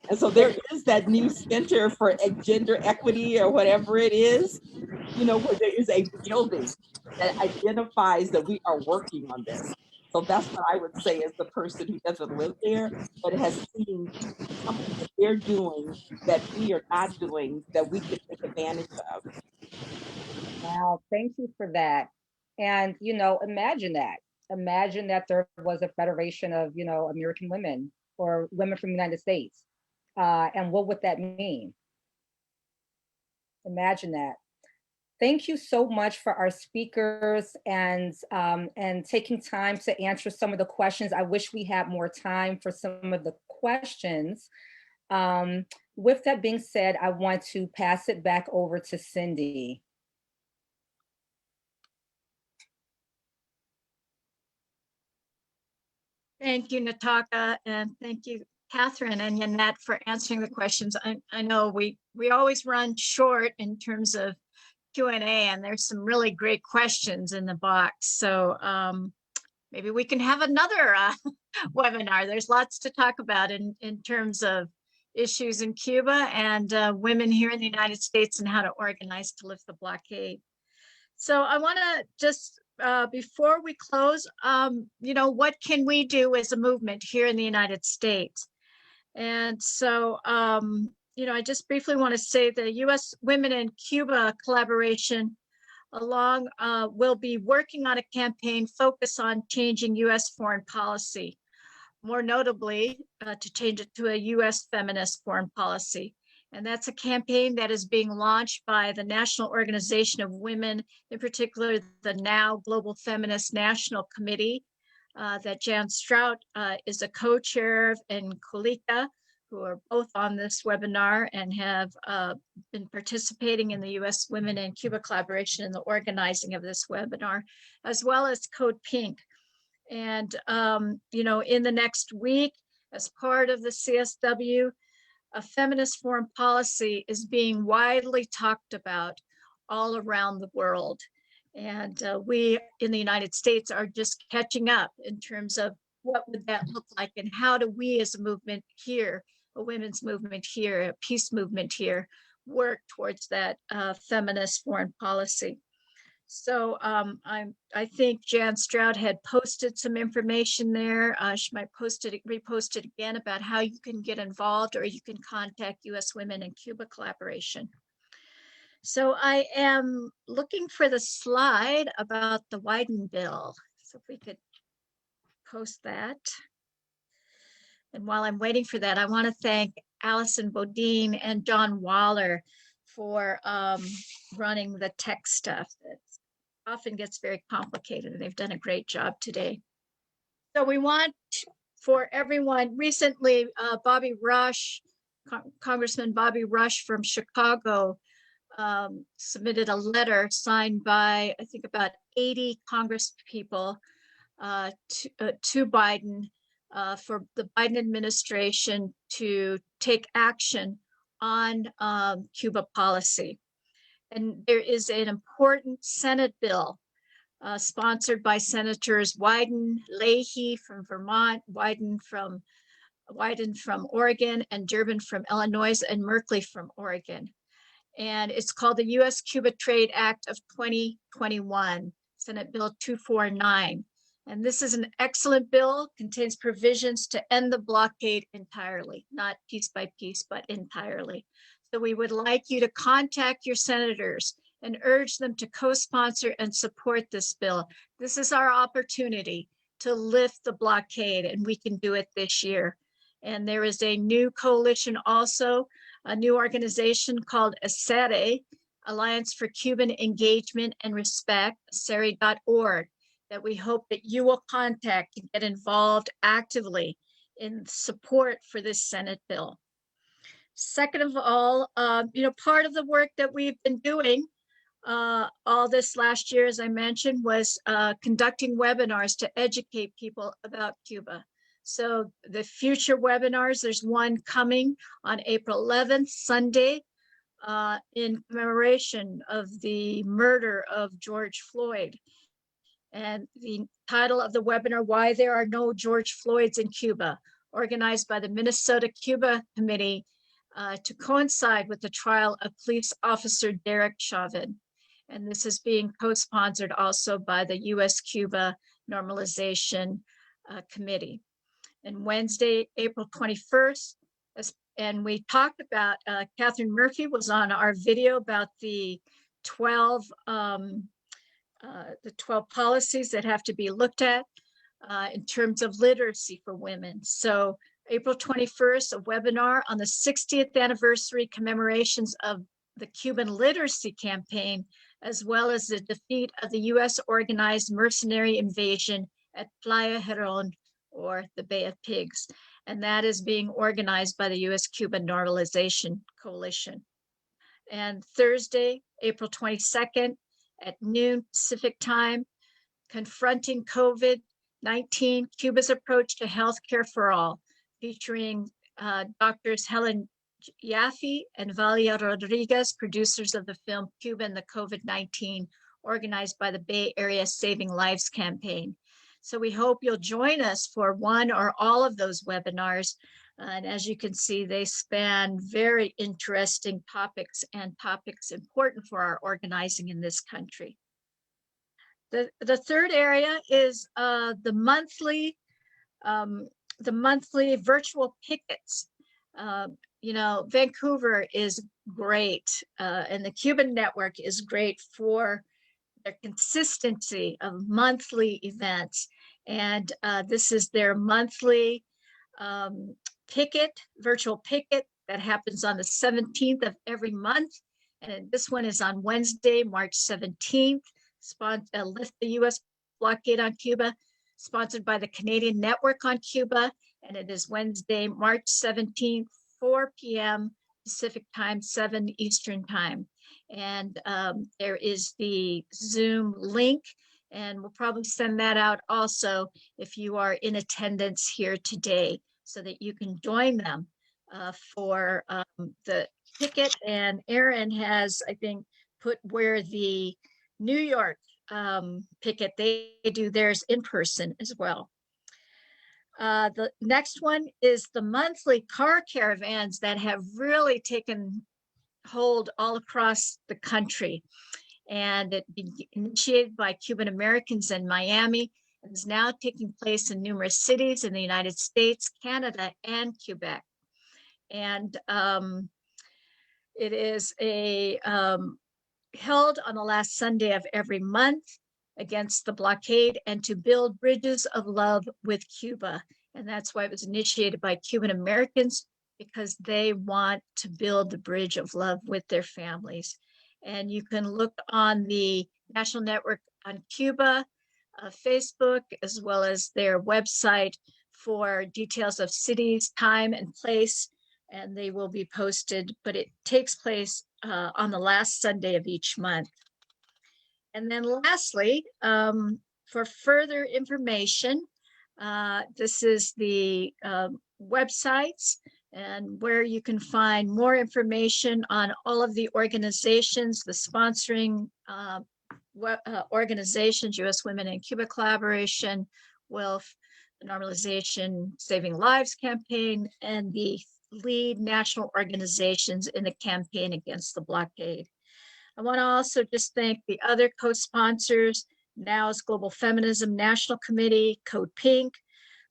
And so there is that new Center for Gender Equity or whatever it is, where there is a building that identifies that we are working on this. So that's what I would say as the person who doesn't live there, but has seen something that they're doing that we are not doing, that we can take advantage of. Wow, thank you for that. And, imagine that there was a federation of, American women or women from the United States. And what would that mean? imagine that. Thank you so much for our speakers and taking time to answer some of the questions. I wish we had more time for some of the questions. With that being said, I want to pass it back over to Cindy. Thank you, Nataka, and thank you, Kathryn and Yanette, for answering the questions. I know we always run short in terms of Q&A, and there's some really great questions in the box. So maybe we can have another webinar. There's lots to talk about in terms of issues in Cuba and women here in the United States and how to organize to lift the blockade. So I want to just, before we close, you know, what can we do as a movement here in the United States? And so, you know, I just briefly want to say the U.S. Women in Cuba collaboration will be working on a campaign focused on changing U.S. foreign policy, more notably to change it to a U.S. feminist foreign policy. And that's a campaign that is being launched by the National Organization of Women, in particular, the NOW Global Feminist National Committee, that Jan Strout is a co-chair of, and Kulika, who are both on this webinar and have been participating in the U.S. Women in Cuba collaboration in the organizing of this webinar, as well as Code Pink. And, you know, in the next week, as part of the CSW, a feminist foreign policy is being widely talked about all around the world. And we in the United States are just catching up in terms of what would that look like and how do we as a movement here, a women's movement here, a peace movement here, work towards that feminist foreign policy. So I think Jan Stroud had posted some information there. She might repost it again about how you can get involved, or you can contact U.S. Women in Cuba collaboration. So I am looking for the slide about the Wyden bill. So if we could post that. And while I'm waiting for that, I want to thank Allison Bodine and John Waller for running the tech stuff. That often gets very complicated, and they've done a great job today. So we want for everyone, recently Bobby Rush, Congressman Bobby Rush from Chicago, submitted a letter signed by, I think, about 80 Congress people to Biden for the Biden administration to take action on Cuba policy. And there is an important Senate bill sponsored by Senators Wyden, Leahy from Vermont, Wyden from Oregon, and Durbin from Illinois, and Merkley from Oregon. And it's called the U.S.-Cuba Trade Act of 2021, Senate Bill 249. And this is an excellent bill, contains provisions to end the blockade entirely, not piece by piece, but entirely. So we would like you to contact your senators and urge them to co-sponsor and support this bill. This is our opportunity to lift the blockade, and we can do it this year. And there is a new coalition also, a new organization called ASERE, Alliance for Cuban Engagement and Respect, ASERE.org, that we hope that you will contact and get involved actively in support for this Senate bill. Second of all, you know, part of the work that we've been doing all this last year, as I mentioned, was conducting webinars to educate people about Cuba. So the future webinars, there's one coming on April 11th, Sunday, in commemoration of the murder of George Floyd. And the title of the webinar, Why There Are No George Floyds in Cuba, organized by the Minnesota Cuba Committee to coincide with the trial of police officer Derek Chauvin. And this is being co-sponsored also by the U.S.-Cuba Normalization Committee. And Wednesday, April 21st, and we talked about, Kathryn Murphy was on our video about the 12 policies that have to be looked at in terms of literacy for women. So April 21st, a webinar on the 60th anniversary commemorations of the Cuban literacy campaign, as well as the defeat of the U.S. organized mercenary invasion at Playa Girón, or the Bay of Pigs. And that is being organized by the U.S.-Cuba Normalization Coalition. And Thursday, April 22nd at noon Pacific time, Confronting COVID-19, Cuba's Approach to Healthcare for All, featuring Doctors Helen Yaffe and Valia Rodriguez, producers of the film Cuba and the COVID-19, organized by the Bay Area Saving Lives campaign. So we hope you'll join us for one or all of those webinars. And as you can see, they span very interesting topics and topics important for our organizing in this country. The third area is the monthly virtual pickets. You know, Vancouver is great, and the Cuban network is great for their consistency of monthly events. And this is their monthly virtual picket that happens on the 17th of every month. And this one is on Wednesday, March 17th, Lift the U.S. Blockade on Cuba, sponsored by the Canadian Network on Cuba. And it is Wednesday, March 17th, 4 p.m. Pacific time, 7 Eastern time. And there is the Zoom link, and we'll probably send that out also if you are in attendance here today, so that you can join them for the picket. And Aaron has, I think, put where the New York picket, they do theirs in person as well. The next one is the monthly car caravans that have really taken hold all across the country. And it initiated by Cuban Americans in Miami and is now taking place in numerous cities in the United States, Canada, and Quebec. And it is held on the last Sunday of every month against the blockade and to build bridges of love with Cuba. And that's why it was initiated by Cuban Americans, because they want to build the bridge of love with their families. And you can look on the National Network on Cuba, Facebook, as well as their website for details of cities, time, and place. And they will be posted, but it takes place on the last Sunday of each month. And then lastly, for further information, this is the websites and where you can find more information on all of the organizations, the sponsoring organizations, U.S. Women in Cuba Collaboration, WILF, the Normalization Saving Lives campaign, and the lead national organizations in the campaign against the blockade. I want to also just thank the other co-sponsors, NOW's Global Feminism National Committee, Code Pink,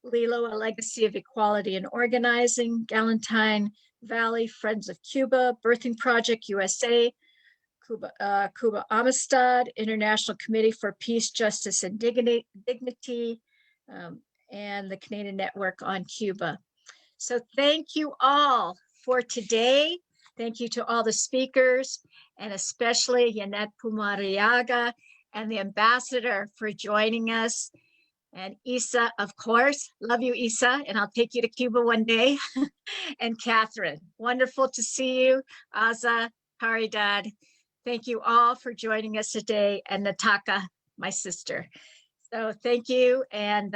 LILO, A Legacy of Equality and Organizing, Galentine Valley, Friends of Cuba, Birthing Project USA, Cuba Amistad, International Committee for Peace, Justice, and Dignity, and the Canadian Network on Cuba. So thank you all for today. Thank you to all the speakers, and especially Yanet Pumariaga and the ambassador for joining us. And Isa, of course, love you, Isa, and I'll take you to Cuba one day. And Kathryn, wonderful to see you. Aza, Caridad, thank you all for joining us today, and Nataka, my sister. So thank you, and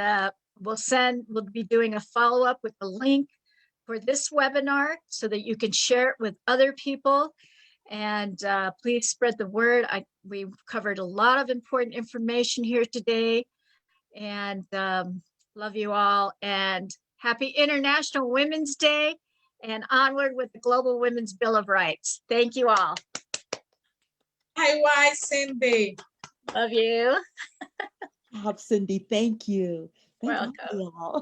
we'll be doing a follow-up with the link for this webinar so that you can share it with other people. And please spread the word. We've covered a lot of important information here today. And love you all, and happy International Women's Day, and onward with the Global Women's Bill of Rights. Thank you all. Hi, Cindy. Love you. Cindy, thank you. Welcome. You all.